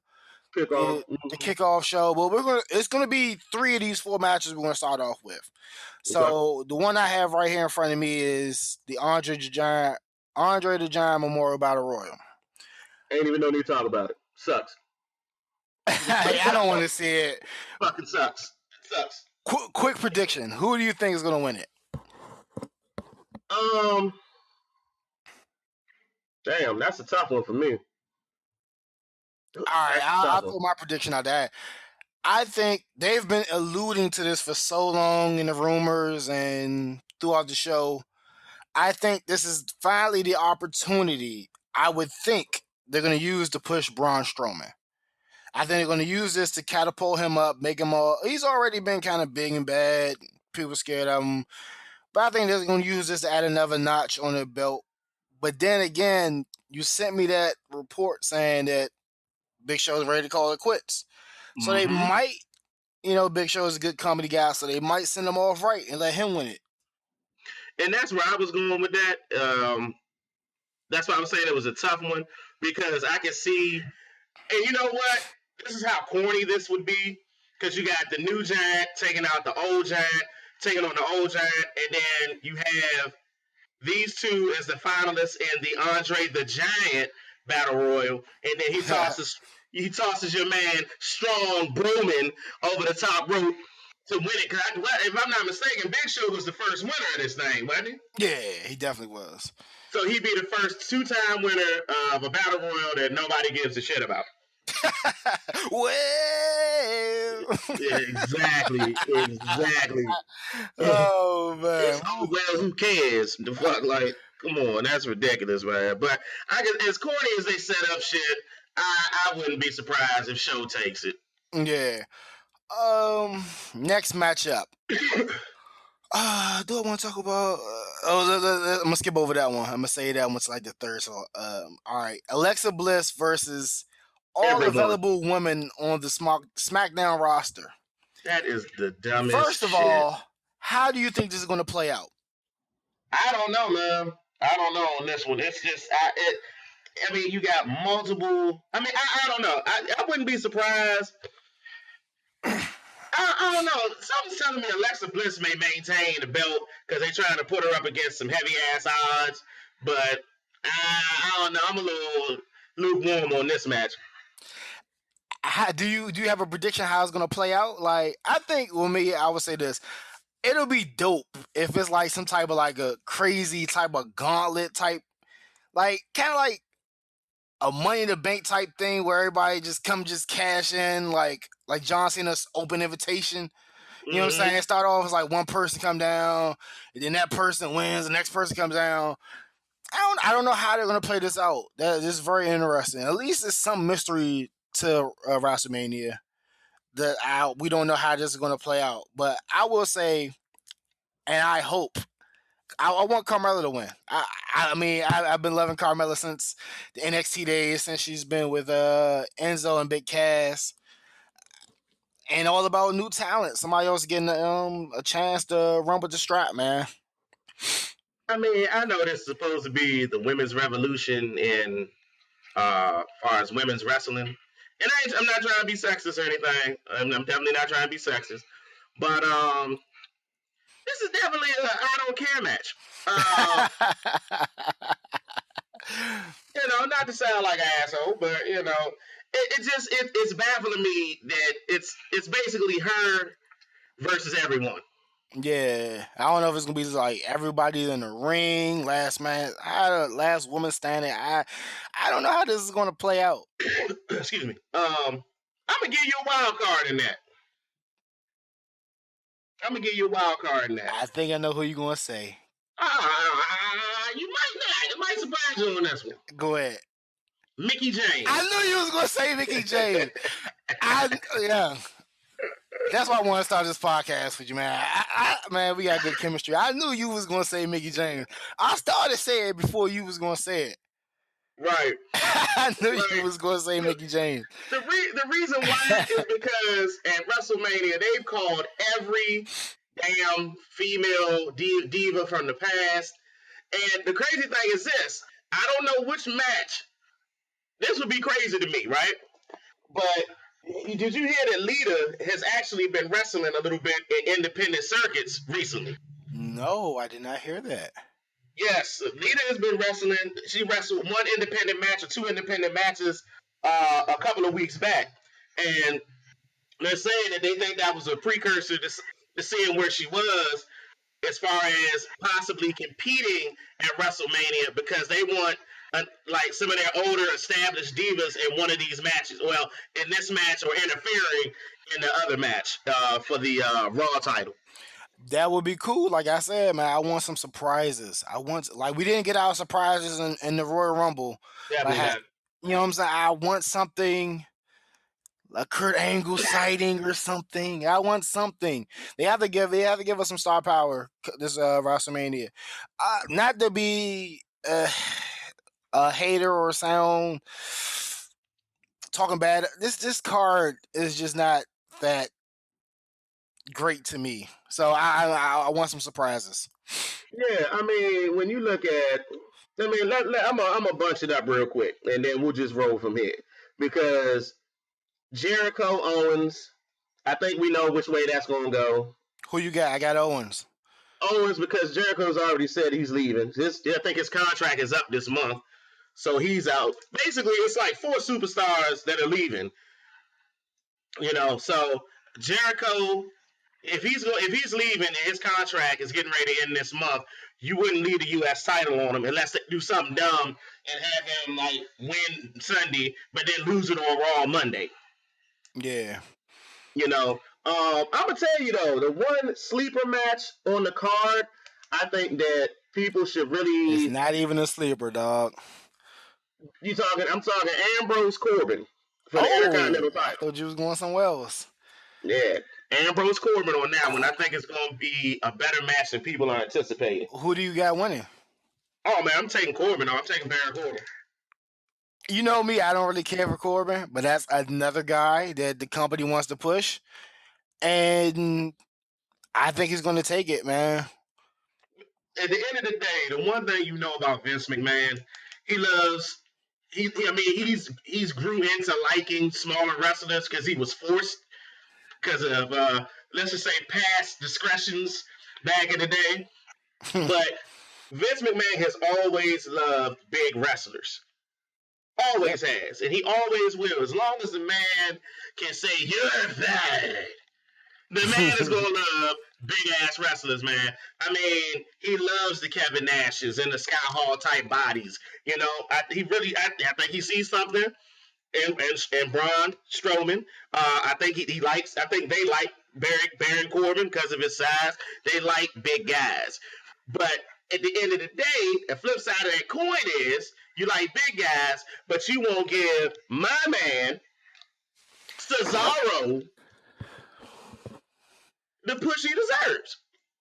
Kickoff. the kickoff show, but it's gonna be 3 of these 4 matches we're gonna start off with. So Okay. the one I have right here in front of me is the Andre the Giant Memorial Battle Royal. Ain't even no need to talk about it. Sucks. I don't want to see it. Fucking sucks. It sucks. Quick prediction: who do you think is gonna win it? Damn, that's a tough one for me. All right, I'll throw my prediction out there. I think they've been alluding to this for so long in the rumors and throughout the show. I think this is finally the opportunity. I would think they're going to use to push Braun Strowman. I think they're going to use this to catapult him up, make him all. He's already been kind of big and bad. People scared of him. But I think they're going to use this to add another notch on their belt. But then again, you sent me that report saying that Big Show is ready to call it quits. So they might, Big Show is a good comedy guy, so they might send him off right and let him win it. And that's where I was going with that. That's why I'm saying it was a tough one because I can see, and you know what? This is how corny this would be because you got the new giant taking out the old giant, taking on the old giant, and then you have these two as the finalists in the Andre the Giant Battle Royal, and then he tosses your man Strong Broman over the top rope to win it. Because if I'm not mistaken, Big Show was the first winner of this thing, wasn't he? Yeah, he definitely was. So he'd be the first 2-time winner of a battle royal that nobody gives a shit about. Well, yeah, exactly. Oh man. Well, who cares? The fuck, like, come on, that's ridiculous, man. But as corny as they set up shit, I wouldn't be surprised if Show takes it. Yeah. Next matchup. Do I want to talk about? I'm gonna skip over that one. I'm gonna say that one's like the third. So, all right, Alexa Bliss versus all Everyone. available women on the SmackDown roster. That is the dumbest First of shit. all, how do you think this is going to play out? I don't know, man. I don't know on this one. It's just, I mean, you got multiple. I mean, I don't know. I wouldn't be surprised. I don't know. Something's telling me Alexa Bliss may maintain the belt because they're trying to put her up against some heavy ass odds. But I don't know. I'm a little lukewarm on this match. Do you have a prediction how it's going to play out? Like, I think, well, me, I would say this. It'll be dope if it's like some type of like a crazy type of gauntlet type, like kind of like a Money in the Bank type thing where everybody just cash in like John Cena's open invitation. You know what I'm saying? It start off as like one person come down, and then that person wins, the next person comes down. I don't know how they're gonna play this out. This is very interesting. At least it's some mystery to WrestleMania that we don't know how this is gonna play out. But I will say, and I hope. I want Carmella to win. I mean, I've been loving Carmella since the NXT days, since she's been with Enzo and Big Cass. And all about new talent. Somebody else getting a chance to run with the strap, man. I mean, I know this is supposed to be the women's revolution in far as women's wrestling. And I'm not trying to be sexist or anything. I'm definitely not trying to be sexist. But this is definitely a I don't care match. Not to sound like an asshole, but it's baffling me that it's basically her versus everyone. Yeah, I don't know if it's gonna be like everybody in the ring, last man, last woman standing. I don't know how this is gonna play out. Excuse me. I'm gonna give you a wild card in that. I think I know who you're gonna say. You might not. It might surprise you on this one. Go ahead. Mickie James. I knew you was gonna say Mickie James. Yeah. That's why I want to start this podcast with you, man. Man, we got good chemistry. I knew you was gonna say Mickie James. I started saying it before you was gonna say it. Right. I knew you was gonna say Mickie James. The reason why is because at WrestleMania they've called every damn female diva from the past. And the crazy thing is this. I don't know which match. This would be crazy to me, right? But did you hear that Lita has actually been wrestling a little bit in independent circuits recently? No, I did not hear that. Yes, Lita has been wrestling. She wrestled one independent match or two independent matches a couple of weeks back. And they're saying that they think that was a precursor to seeing where she was as far as possibly competing at WrestleMania because they want like some of their older established divas in one of these matches. Well, in this match or interfering in the other match for the Raw title. That would be cool. Like I said, man, I want some surprises. We didn't get our surprises in the Royal Rumble. Definitely not. You know what I'm saying? I want something. A Kurt Angle sighting or something. I want something. They have to give us some star power this WrestleMania. Not to be a hater or sound talking bad. This card is just not that great to me. So I want some surprises. Yeah, I mean, when you look at, I'm gonna bunch it up real quick, and then we'll just roll from here because Jericho Owens, I think we know which way that's gonna go. Who you got? I got Owens. Owens because Jericho's already said he's leaving. I think his contract is up this month, so he's out. Basically, it's like 4 superstars that are leaving. So Jericho. If he's leaving and his contract is getting ready to end this month, you wouldn't leave the U.S. title on him unless they do something dumb and have him like win Sunday, but then lose it on Raw Monday. Yeah. I'm gonna tell you though, the one sleeper match on the card, I think that people should really. It's not even a sleeper, dog. I'm talking Ambrose Corbin for the Intercontinental title. I thought you was going somewhere else. Yeah. Ambrose Corbin on that one. I think it's going to be a better match than people are anticipating. Who do you got winning? Oh, man, I'm taking Corbin. I'm taking Baron Corbin. You know me, I don't really care for Corbin, but that's another guy that the company wants to push, and I think he's going to take it, man. At the end of the day, the one thing you know about Vince McMahon, he loves. I mean, he's grew into liking smaller wrestlers because he was forced because of let's just say past discretions back in the day. But Vince McMahon has always loved big wrestlers. Yep. Always has. And he always will. As long as the man can say, you're fat, the man is going to love big ass wrestlers, man. I mean, he loves the Kevin Nashes and the Scott Hall type bodies. You know, I think he sees something and Braun Strowman. I think they like Baron Corbin because of his size. They like big guys. But at the end of the day, the flip side of that coin is you like big guys, but you won't give my man Cesaro the push he deserves.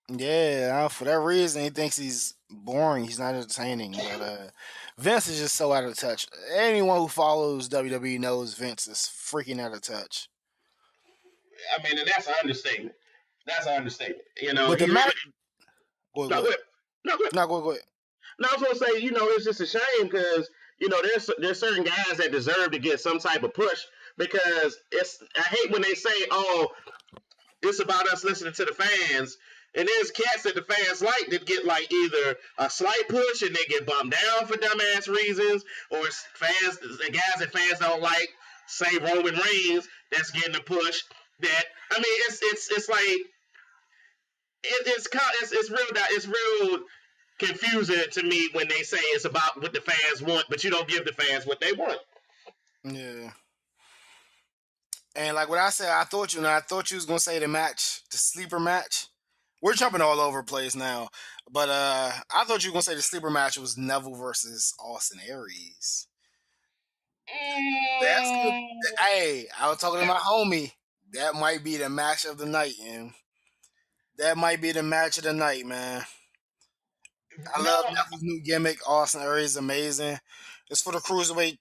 Yeah, for that reason, he thinks he's boring. He's not entertaining. But Vince is just so out of touch. Anyone who follows WWE knows Vince is freaking out of touch. I mean, and that's an understatement. That's an understatement. You know, But the he match, really. go No, go ahead. ahead. No, go ahead. No, go ahead. No, I was gonna say, it's just a shame because there's certain guys that deserve to get some type of push because I hate when they say, oh, it's about us listening to the fans. And there's cats that the fans like that get like either a slight push and they get bumped down for dumbass reasons, or it's the guys that fans don't like, say Roman Reigns, that's getting a push. That I mean, it's like it's real confusing to me when they say it's about what the fans want, but you don't give the fans what they want. Yeah. And like what I said, I thought you was gonna say the sleeper match. We're jumping all over the place now, but I thought you were gonna say the sleeper match was Neville versus Austin Aries. That's good. Mm, Hey, I was talking to my homie. That might be the match of the night, and that might be the match of the night, man. I no, love Neville's new gimmick. Austin Aries is amazing. It's for the cruiserweight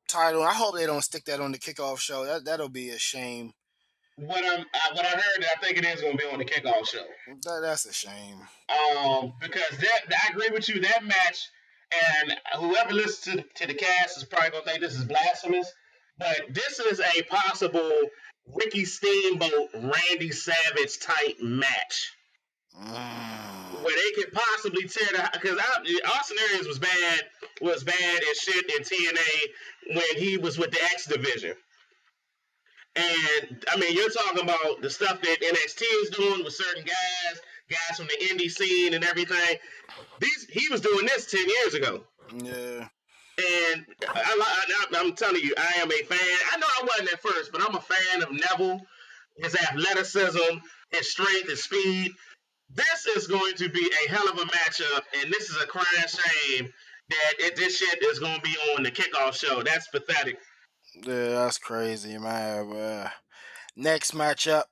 title. I hope they don't stick that on the kickoff show. That'll be a shame. what I heard, I think it is going to be on the kickoff show. That's a shame. Because I agree with you. That match, and whoever listens to the cast is probably going to think this is blasphemous, but this is a possible Ricky Steamboat, Randy Savage type match Mm. where they could possibly tear the because Austin Aries was bad as shit in TNA when he was with the X division. And I mean, you're talking about the stuff that NXT is doing with certain guys from the indie scene and everything. He was doing this 10 years ago. Yeah. And I'm telling you, I am a fan. I know I wasn't at first, but I'm a fan of Neville, his athleticism, his strength, his speed. This is going to be a hell of a matchup, and this is a crying shame that this shit is going to be on the kickoff show. That's pathetic. Yeah, that's crazy, man. Next matchup,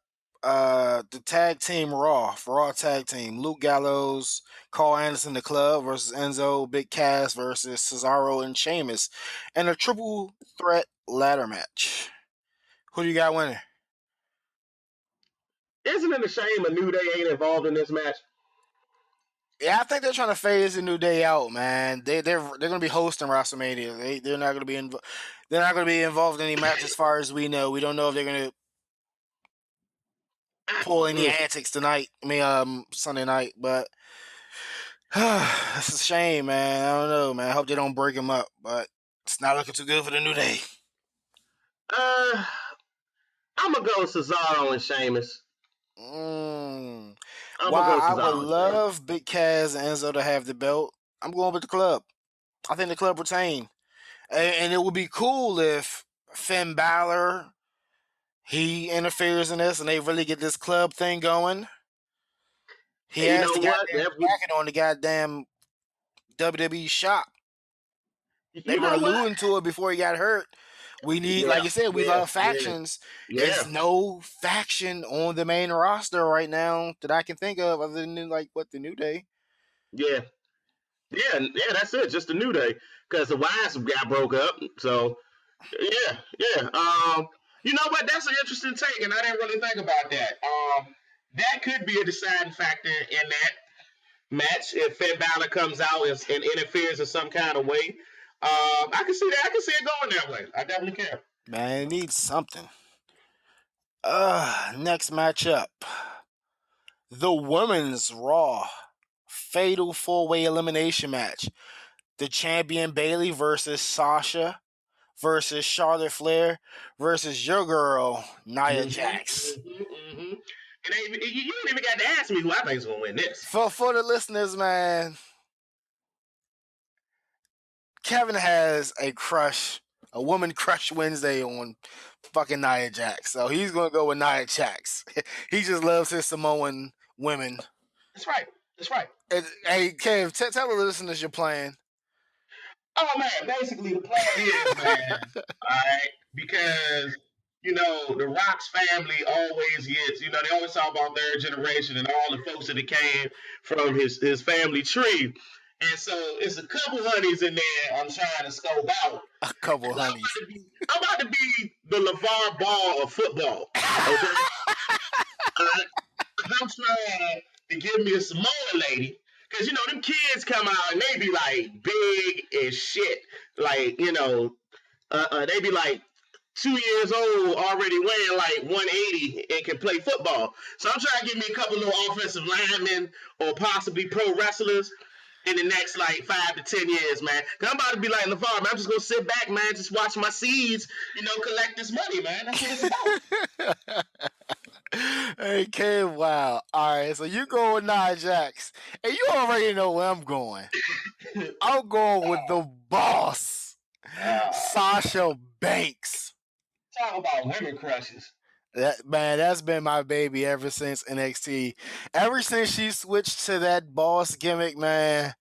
the tag team Raw tag team. Luke Gallows, Carl Anderson, the Club versus Enzo, Big Cass versus Cesaro and Sheamus, and a triple threat ladder match. Who do you got winning? Isn't it a shame a New Day ain't involved in this match? Yeah, I think they're trying to phase the New Day out, man. They're going to be hosting WrestleMania. They're not going to be they're not going to be involved in any match as far as we know. We don't know if they're going to pull any antics tonight. I mean, Sunday night, but it's a shame, man. I don't know, man. I hope they don't break him up, but it's not looking too good for the New Day. Uh, I'm gonna go Cesaro and Sheamus. Mm. I'm gonna While go I would Cesaro and Sheamus. love Big Cass and Enzo to have the belt, I'm going with the Club. I think the Club retain, and it would be cool if Finn Balor he interferes in this and they really get this club thing going. He And you has know the what? goddamn jacket on the goddamn WWE shop. They You were know what? alluding to it before he got hurt. We need, Yeah, like you said, we yeah, love yeah, factions. yeah, There's no faction on the main roster right now that I can think of other than like what the New Day. yeah, yeah. That's it. Just a New Day. because the wives got broke up. So yeah, yeah. You know what? That's an interesting take, and I didn't really think about that. That could be a deciding factor in that match if Finn Balor comes out and interferes in some kind of way. I can see that. I can see it going that way. I definitely can. Man, it needs something. Next matchup. The Women's Raw Fatal 4-Way Elimination Match. The champion Bayley versus Sasha versus Charlotte Flair versus your girl, Nia Jax. And you ain't even got to ask me who I think is going to win this. For the listeners, man, Kevin has a woman crush Wednesday on fucking Nia Jax. So he's going to go with Nia Jax. He just loves his Samoan women. That's right. That's right. Hey, Kev, tell the listeners you're playing. Oh, man, basically the plan is, man, all right, because, the Rock's family always gets, they always talk about third generation and all the folks that came from his family tree. And so it's a couple honeys in there I'm trying to scope out. A couple honeys. I'm about to be the LeVar Ball of football. Okay? I'm trying to give me a Samoan lady. Because, them kids come out and they be like big as shit. Like, they be like 2 years old, already weighing like 180 and can play football. So I'm trying to give me a couple little offensive linemen or possibly pro wrestlers in the next like 5 to 10 years, man. Cause I'm about to be like LeVar, man. I'm just gonna sit back, man, just watch my seeds, collect this money, man. That's what it's about. Okay, wow. All right, so you go with Nia Jax, and you already know where I'm going. I'm going with the boss, Sasha Banks. Talk about women crushes. That's been my baby ever since NXT. Ever since she switched to that boss gimmick, man.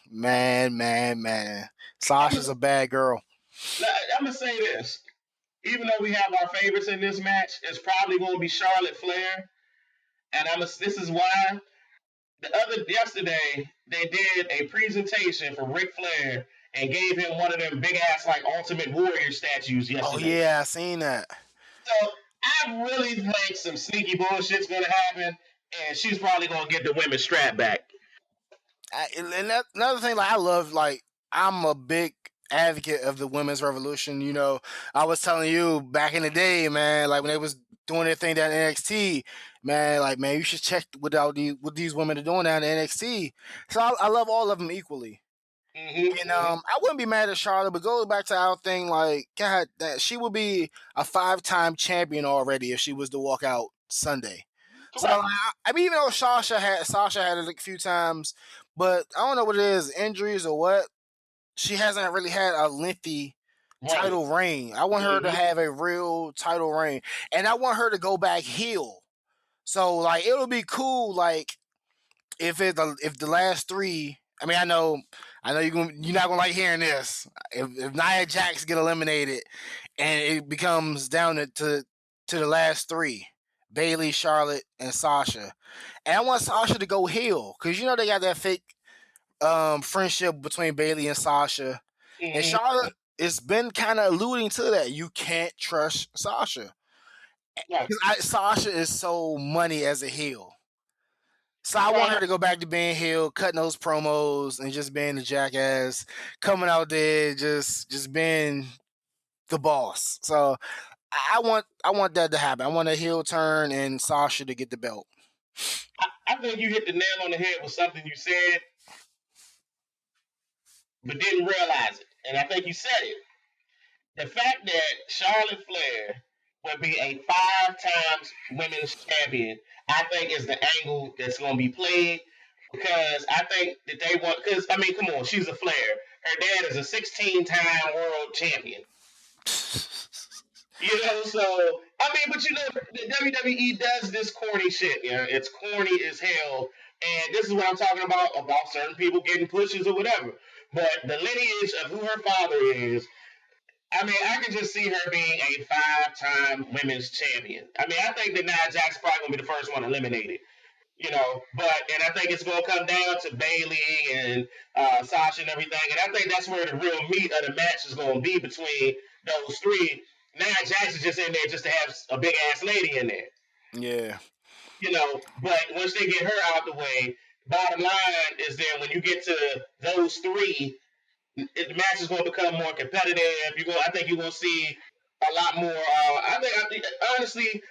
Man. Sasha's a bad girl. I'm gonna say this. Even though we have our favorites in this match, it's probably going to be Charlotte Flair. And this is why. Yesterday, they did a presentation for Ric Flair and gave him one of them big ass like Ultimate Warrior statues yesterday. Oh yeah, I seen that. So I really think some sneaky bullshit's going to happen, and she's probably going to get the women's strap back. And another thing, like I love, like I'm a big advocate of the women's revolution. I was telling you back in the day, man, like when they was doing their thing down in NXT, man, you should check what these women are doing down in NXT. So I love all of them equally. And I wouldn't be mad at Charlotte, but go back to our thing, like God, that she would be a 5-time champion already if she was to walk out Sunday. So I mean, even though Sasha had it a few times, but I don't know what it is, injuries or what. She hasn't really had a lengthy title reign. I want her to have a real title reign, and I want her to go back heel. So like it'll be cool, like if the last 3. I mean, I know you're not gonna like hearing this. If Nia Jax get eliminated, and it becomes down to the last 3, Bayley, Charlotte, and Sasha, and I want Sasha to go heel because they got that fake friendship between Bayley and Sasha, and Charlotte has been kind of alluding to that. You can't trust Sasha. Sasha is so money as a heel. So I want her to go back to being heel, cutting those promos, and just being the jackass, coming out there, just being the boss. So I want that to happen. I want a heel turn and Sasha to get the belt. I think you hit the nail on the head with something you said, but didn't realize it. And I think you said it. The fact that Charlotte Flair would be a 5 times women's champion, I think is the angle that's going to be played. Because I think that they want, because, I mean, come on, she's a Flair. Her dad is a 16-time world champion. So, I mean, but the WWE does this corny shit. It's corny as hell. And this is what I'm talking about certain people getting pushes or whatever. But the lineage of who her father is, I mean, I can just see her being a 5-time women's champion. I mean, I think that Nia Jax is probably going to be the first one eliminated. And I think it's going to come down to Bailey and Sasha and everything. And I think that's where the real meat of the match is going to be between those three. Nia Jackson's just in there just to have a big ass lady in there. Yeah. But once they get her out the way, bottom line is then when you get to those three, the match is going to become more competitive. I think you're going to see a lot more. Honestly,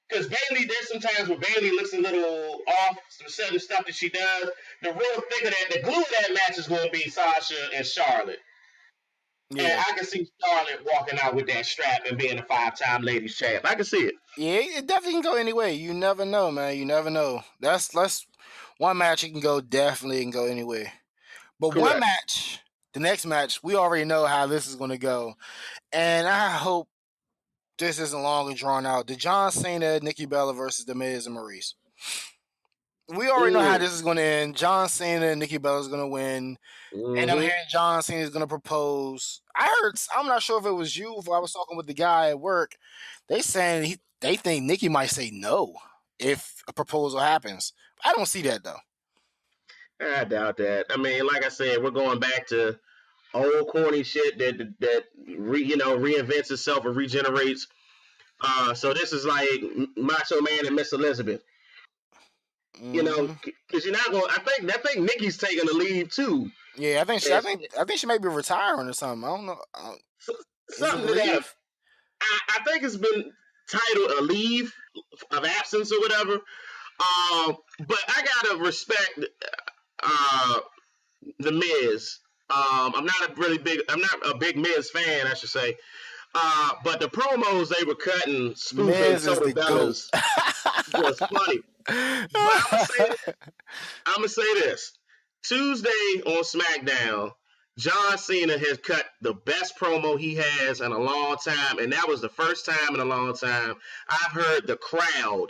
because Bailey, there's some times where Bailey looks a little off some certain stuff that she does. The real thick of that, the glue of that match is going to be Sasha and Charlotte. And Yeah. I can see Charlotte walking out with that strap and being a 5-time ladies champ. I can see it. Yeah, it definitely can go any way. You never know, man. You never know. That's one match. It can go definitely can go any way. But one Correct. match, the next match, we already know how this is going to go, and I hope this isn't long and drawn out. The John Cena, Nikki Bella versus The Miz and Maurice. We already know how this is going to end. John Cena and Nikki Bella is going to win. And I'm hearing John Cena is going to propose. I'm not sure if it was you, if I was talking with the guy at work. They saying they think Nikki might say no if a proposal happens. I don't see that though. I doubt that. I mean, like I said, we're going back to old corny shit that reinvents itself or regenerates. So this is like Macho Man and Miss Elizabeth. Because you're not going. I think Nikki's taking a leave too. Yeah, I think she may be retiring or something. I don't know. Something to that. I think it's been titled a leave of absence or whatever. But I gotta respect the Miz. I'm not a big Miz fan, I should say. But the promos they were cutting, spoofing Soda Bellas was funny. But I'm gonna say this. Tuesday on SmackDown, John Cena has cut the best promo he has in a long time, and that was the first time in a long time I've heard the crowd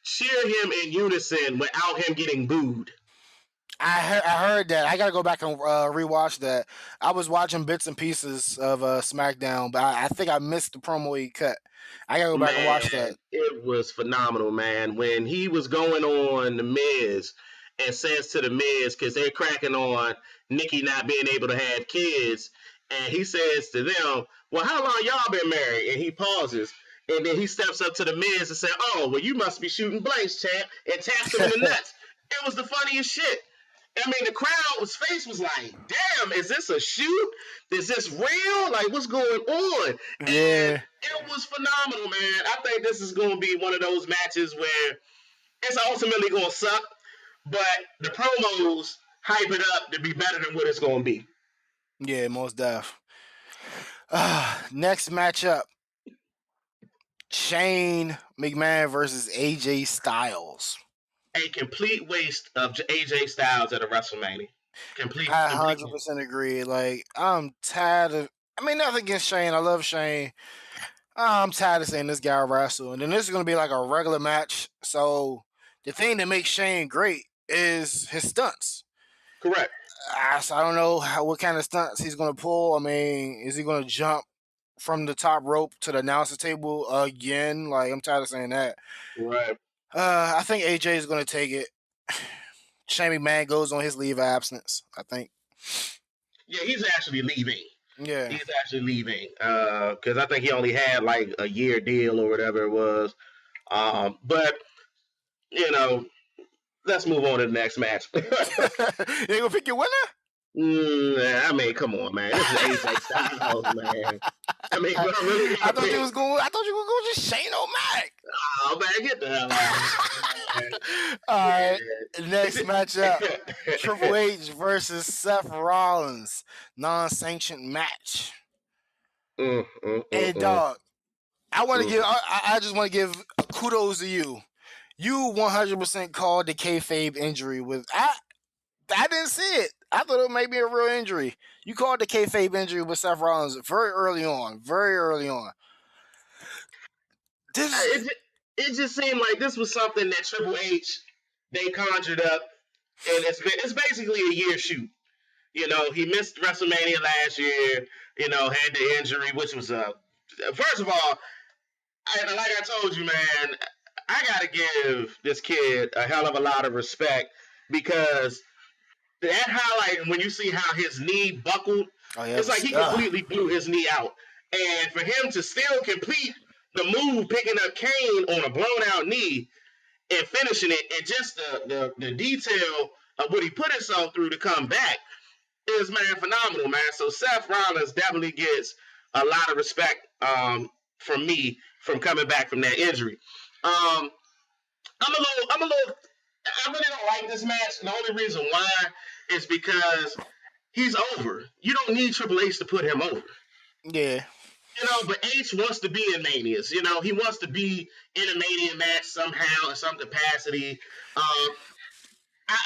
cheer him in unison without him getting booed. I heard that. I gotta go back and rewatch that. I was watching bits and pieces of SmackDown, but I think I missed the promo he cut. I gotta go back and watch that. It was phenomenal, man. When he was going on the Miz and says to the Miz, because they're cracking on Nikki not being able to have kids, and he says to them, "Well, how long y'all been married?" And he pauses, and then he steps up to the Miz and says, "Oh, well, you must be shooting blanks, champ," and taps him in the nuts. It was the funniest shit. I mean, the crowd's face was like, "Damn, is this a shoot? Is this real? Like, what's going on?" Yeah. And it was phenomenal, man. I think this is going to be one of those matches where it's ultimately going to suck, but the promos hype it up to be better than what it's going to be. Yeah, most def. Next matchup. Shane McMahon versus AJ Styles. A complete waste of AJ Styles at a WrestleMania. I 100% agree. Like, I'm tired of. I mean, nothing against Shane. I love Shane. I'm tired of seeing this guy wrestle. And then this is going to be like a regular match. So the thing that makes Shane great is his stunts. Correct. So I don't know what kind of stunts he's going to pull. I mean, is he going to jump from the top rope to the announcer table again? Like, I'm tired of saying that. Right. I think AJ is going to take it. Shane McMahon goes on his leave of absence, I think. Yeah, he's actually leaving. Yeah. He's actually leaving. Because I think he only had like a year deal or whatever it was. But, let's move on to the next match. You ain't going to pick your winner? I mean, come on, man. This is AJ Styles, man. I mean, I thought you were going to go just Shane O'Mac. Oh, man, get the hell out. All right. Next matchup. Triple H versus Seth Rollins. Non-sanctioned match. And dog, I just want to give kudos to you. You 100% called the kayfabe injury I didn't see it. I thought it might be a real injury. You called the kayfabe injury with Seth Rollins very early on. It just seemed like this was something that Triple H they conjured up, and it's basically a year shoot. He missed WrestleMania last year. Had the injury, which was first of all, like I told you, man, I gotta give this kid a hell of a lot of respect because that highlight when you see how his knee buckled, Oh yeah, it it's like was. he completely blew his knee out. And for him to still complete the move, picking up Kane on a blown out knee and finishing it, and just the detail of what he put himself through to come back is, man, phenomenal, man. So Seth Rollins definitely gets a lot of respect from me from coming back from that injury. Um, I really don't like this match. The only reason why is because he's over. You don't need Triple H to put him over. Yeah. But H wants to be in Manias. He wants to be in a Mania match somehow in some capacity. I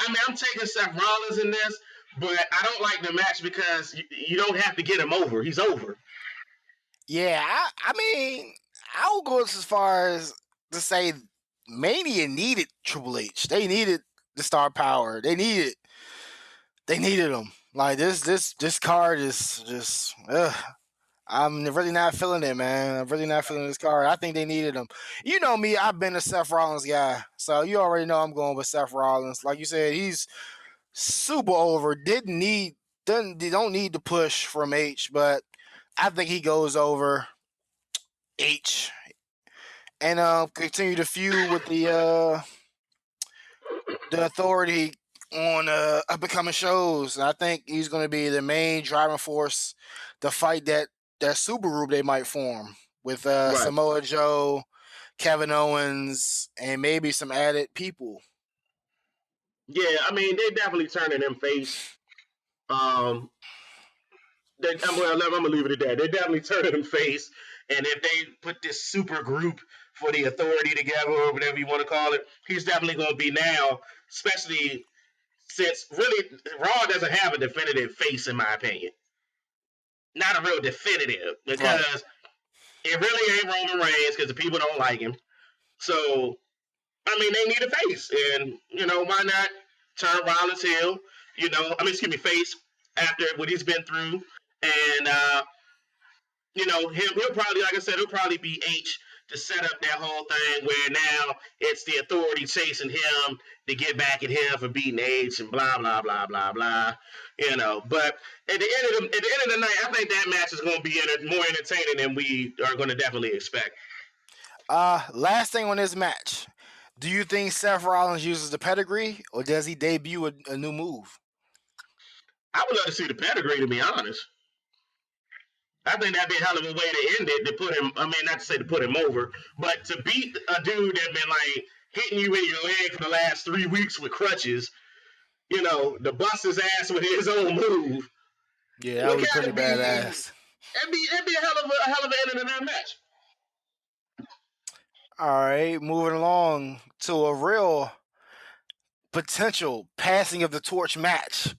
mean, I'm taking Seth Rollins in this, but I don't like the match because you don't have to get him over. He's over. Yeah, I mean, I'll go as far as to say Mania needed Triple H. They needed the star power. They needed him. Like this card is just I'm really not feeling it, man. I'm really not feeling this card. I think they needed him. You know me, I've been a Seth Rollins guy. So you already know I'm going with Seth Rollins. Like you said, he's super over. Don't need the push from H, but I think he goes over H and continue to feud with the Authority on up and coming shows. And I think he's going to be the main driving force to fight that super group they might form with Right. Samoa Joe, Kevin Owens, and maybe some added people. Yeah, I mean, they definitely turning him face. I'm gonna leave it at that. They definitely turning him face, and if they put this super group for the Authority together, or whatever you want to call it, he's definitely gonna be now, especially since really Raw doesn't have a definitive face, in my opinion. Not a real definitive Right. because it really ain't Roman Reigns because the people don't like him. So I mean, they need a face, and why not turn Rollins heel? Excuse me, face after what he's been through, and he'll probably, like I said, he'll probably be H to set up that whole thing where now it's the Authority chasing him to get back at him for beating H and blah blah blah blah blah. But at the end of the night, I think that match is going to be more entertaining than we are going to definitely expect. Last thing on this match. Do you think Seth Rollins uses the pedigree or does he debut a new move? I would love to see the pedigree, to be honest. I think that'd be a hell of a way to end it, to put him, I mean, not to say to put him over, but to beat a dude that been like hitting you in your leg for the last 3 weeks with crutches, to bust his ass with his own move. Yeah, that was pretty badass. It'd be a hell of an ending in that match. All right, moving along to a real potential passing of the torch match.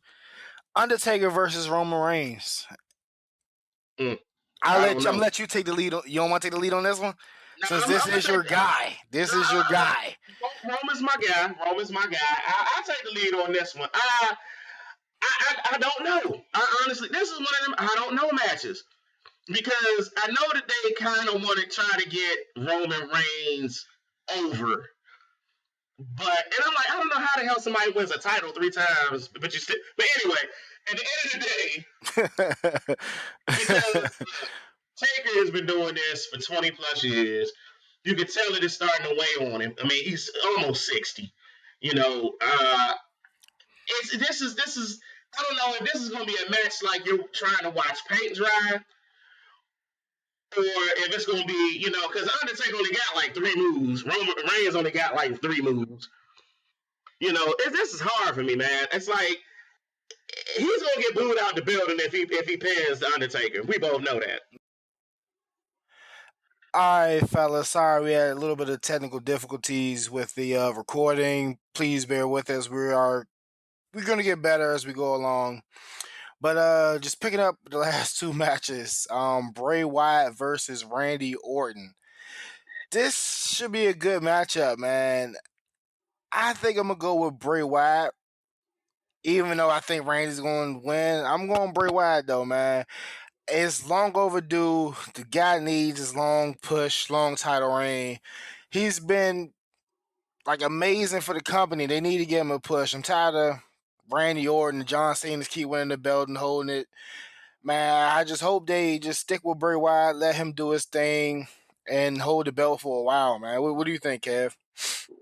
Undertaker versus Roman Reigns. I'm gonna let you take the lead. You don't want to take the lead on this one? No, Since this is your guy. This is your guy. Roman's my guy. I'll take the lead on this one. I don't know. Honestly, this is one of them I don't know matches. Because I know that they kind of want to try to get Roman Reigns over. But I'm like, I don't know how the hell somebody wins a title 3 times, but anyway, at the end of the day, because Taker has been doing this for 20 plus years, you can tell that it's starting to weigh on him. I mean, he's almost 60. This is I don't know if this is gonna be a match like you're trying to watch paint dry, or if it's gonna be, because Undertaker only got like 3 moves. Roman Reigns only got like 3 moves. This is hard for me, man. It's like he's gonna get booed out the building if he pins the Undertaker. We both know that. All right, fellas. Sorry, we had a little bit of technical difficulties with the recording. Please bear with us. We're gonna get better as we go along. But just picking up the last 2 matches, Bray Wyatt versus Randy Orton. This should be a good matchup, man. I think I'm gonna go with Bray Wyatt, even though I think Randy's going to win. I'm going Bray Wyatt though, man. It's long overdue. The guy needs his long push, long title reign. He's been like amazing for the company. They need to give him a push. I'm tired of Randy Orton and John Cena's keep winning the belt and holding it. Man, I just hope they just stick with Bray Wyatt, let him do his thing, and hold the belt for a while, man. What do you think, Kev?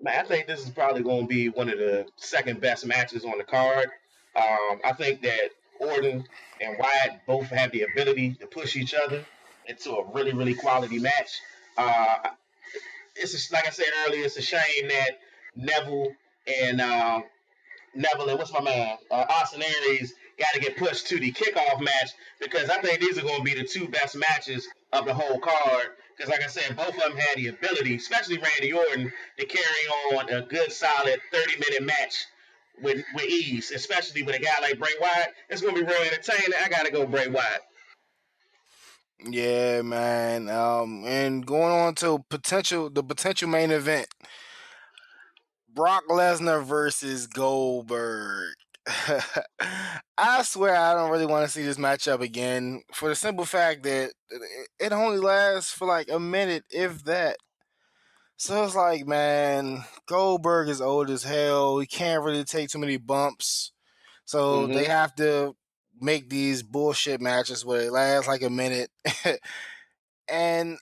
Man, I think this is probably going to be one of the second best matches on the card. I think that Orton and Wyatt both have the ability to push each other into a really, really quality match. Uh, like I said earlier, it's a shame that Neville and Neville and what's my man, Austin Aries got to get pushed to the kickoff match because I think these are going to be the two best matches of the whole card. Because, like I said, both of them had the ability, especially Randy Orton, to carry on a good, solid 30-minute match with ease, especially with a guy like Bray Wyatt. It's going to be really entertaining. I got to go Bray Wyatt. Yeah, man. And going on to the potential main event, Brock Lesnar versus Goldberg. I swear I don't really want to see this matchup again for the simple fact that it only lasts for like a minute, if that. So it's like, man, Goldberg is old as hell. He can't really take too many bumps. So they Mm-hmm. have to make these bullshit matches where it lasts like a minute. And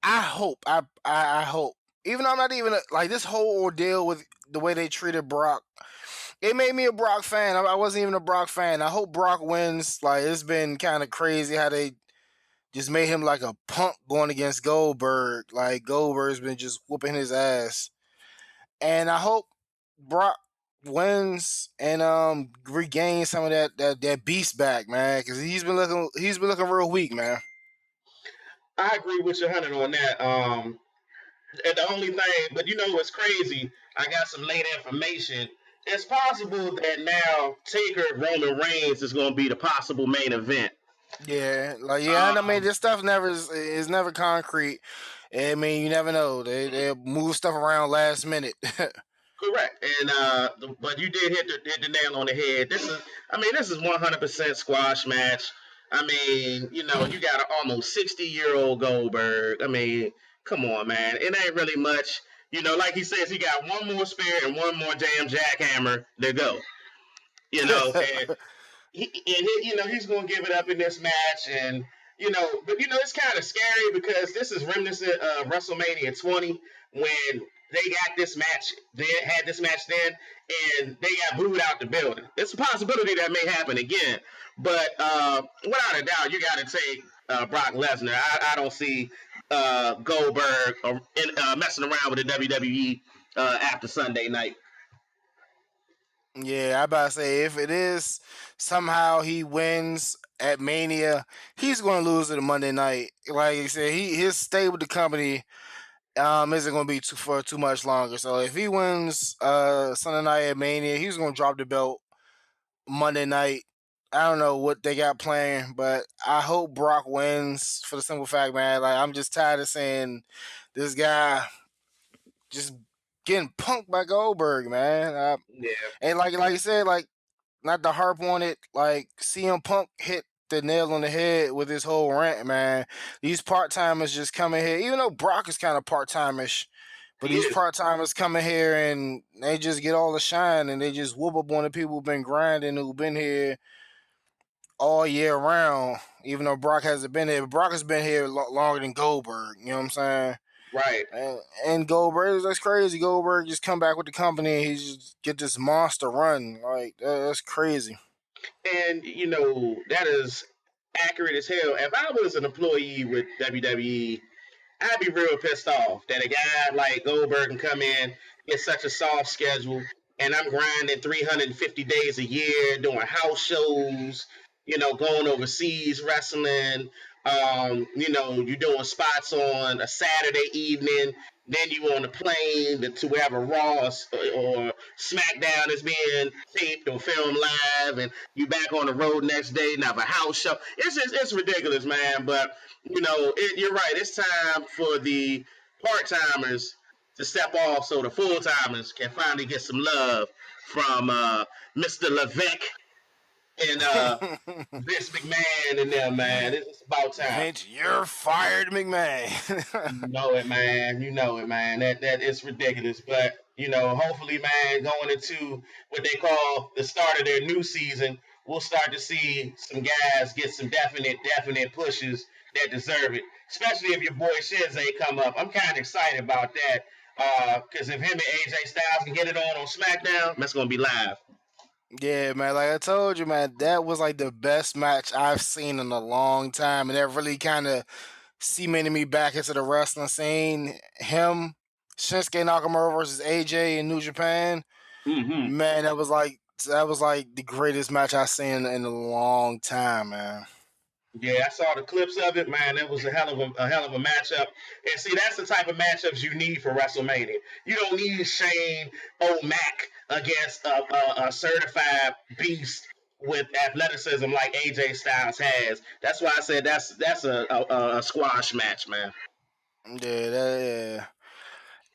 I hope, I hope, even though I'm not even like this whole ordeal with the way they treated Brock, it made me a Brock fan. I wasn't even a Brock fan. I hope Brock wins. Like it's been kind of crazy how they just made him like a punk going against Goldberg. Like Goldberg's been just whooping his ass, and I hope Brock wins and regains some of that beast back, man, because he's been looking real weak, man. I agree with you 100 on that. And the only thing, but you know what's crazy? I got some late information. It's possible that now Taker Roman Reigns is going to be the possible main event. Yeah, like yeah, I mean Um, this stuff never is never concrete. I mean you never know. They move stuff around last minute. Correct. And but you did hit the nail on the head. This is 100% squash match. I mean, you got an almost 60-year-old Goldberg. I mean, come on, man. It ain't really much. Like he says, he got one more spear and one more damn jackhammer to go. And he's going to give it up in this match, and but it's kind of scary because this is reminiscent of WrestleMania 20 when they got this match. They had this match then, and they got booed out the building. It's a possibility that may happen again, but without a doubt, you got to take Brock Lesnar. I don't see Goldberg messing around with the WWE after Sunday night. Yeah, I about to say if it is somehow he wins at Mania, he's going to lose it Monday night. Like you said, his stay with the company isn't going to be for too much longer. So if he wins Sunday night at Mania, he's going to drop the belt Monday night. I don't know what they got planned, but I hope Brock wins for the simple fact, man. Like I'm just tired of seeing this guy just getting punked by Goldberg, man. Yeah, And like you said, like not to harp on it, like CM Punk hit the nail on the head with his whole rant, man. These part timers just coming here, even though Brock is kind of part timeish, but he these is. part timers coming here and they just get all the shine and they just whoop up on the people who've been grinding, who've been here all year round. Even though Brock hasn't been here, but Brock has been here longer than Goldberg. You know what I'm saying? Right. And Goldberg, that's crazy. Goldberg just come back with the company and he just get this monster run. Like that's crazy. And that is accurate as hell. If I was an employee with WWE, I'd be real pissed off that a guy like Goldberg can come in, get such a soft schedule, and I'm grinding 350 days a year, doing house shows, going overseas wrestling. You're doing spots on a Saturday evening, then you on the plane to wherever Raw or SmackDown is being taped or filmed live, and you back on the road next day and have a house show. It's ridiculous, man. But you're right. It's time for the part timers to step off so the full timers can finally get some love from Mr. Levesque. and Vince McMahon and them, man. It's about time. Vince, you're fired, McMahon. You know it, man. You know it, man. That is ridiculous. But hopefully, man, going into what they call the start of their new season, we'll start to see some guys get some definite pushes that deserve it. Especially if your boy Shinzay come up. I'm kind of excited about that. Because if him and AJ Styles can get it on SmackDown, that's gonna be live. Yeah, man. Like I told you, man, that was like the best match I've seen in a long time, and that really kind of cemented me back into the wrestling scene. Him, Shinsuke Nakamura versus AJ in New Japan. Hmm. Man, that was like the greatest match I've seen in a long time, man. Yeah, I saw the clips of it, man. It was a hell of a matchup. And see, that's the type of matchups you need for WrestleMania. You don't need Shane O'Mac against a certified beast with athleticism like AJ Styles has. That's why I said that's a squash match, man. Yeah, yeah.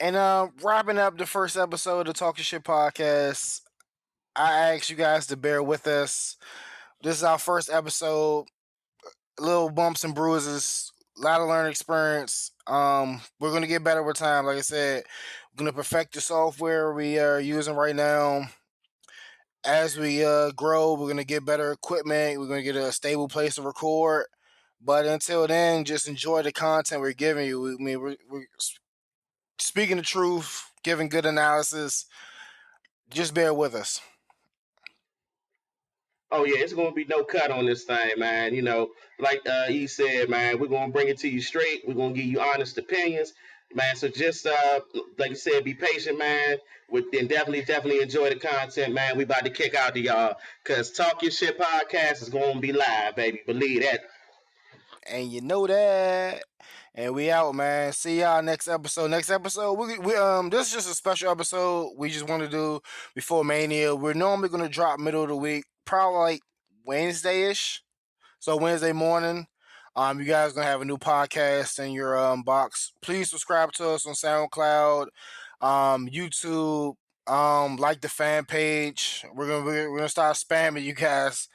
And wrapping up the first episode of Talking Shit Podcast, I asked you guys to bear with us. This is our first episode. Little bumps and bruises, a lot of learning experience. We're gonna get better with time. Like I said, we're gonna perfect the software we are using right now. As we grow, we're gonna get better equipment. We're gonna get a stable place to record. But until then, just enjoy the content we're giving you. We're speaking the truth, giving good analysis. Just bear with us. Oh yeah, it's gonna be no cut on this thing, man. Like he said, man, we're gonna bring it to you straight. We're gonna give you honest opinions, man. So just like you said, be patient, man. And definitely enjoy the content, man. We about to kick out to y'all, cause Talk Your Shit podcast is gonna be live, baby. Believe that. And you know that. And we out, man. See y'all next episode. Next episode, this is just a special episode we just want to do before Mania. We're normally gonna drop middle of the week, probably like Wednesday ish. So Wednesday morning. You guys gonna have a new podcast in your box. Please subscribe to us on SoundCloud, YouTube. Like the fan page. We're gonna start spamming you guys.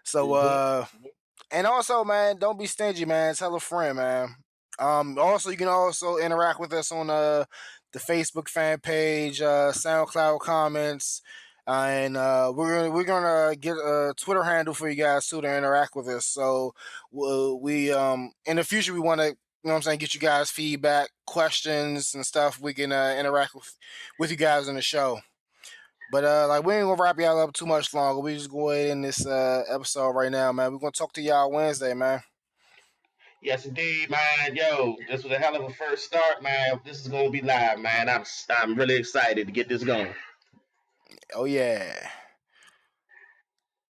So Mm-hmm. and also, man, don't be stingy, man. Tell a friend, man. Also, you can also interact with us on the Facebook fan page, SoundCloud comments, and we're gonna get a Twitter handle for you guys too to interact with us. So we in the future we want to, what I'm saying, get you guys feedback, questions, and stuff. We can interact with you guys in the show. But like we ain't gonna wrap y'all up too much longer. We just go ahead in this episode right now, man. We're gonna talk to y'all Wednesday, man. Yes, indeed, man. Yo, this was a hell of a first start, man. This is gonna be live, man. I'm really excited to get this going. Oh yeah.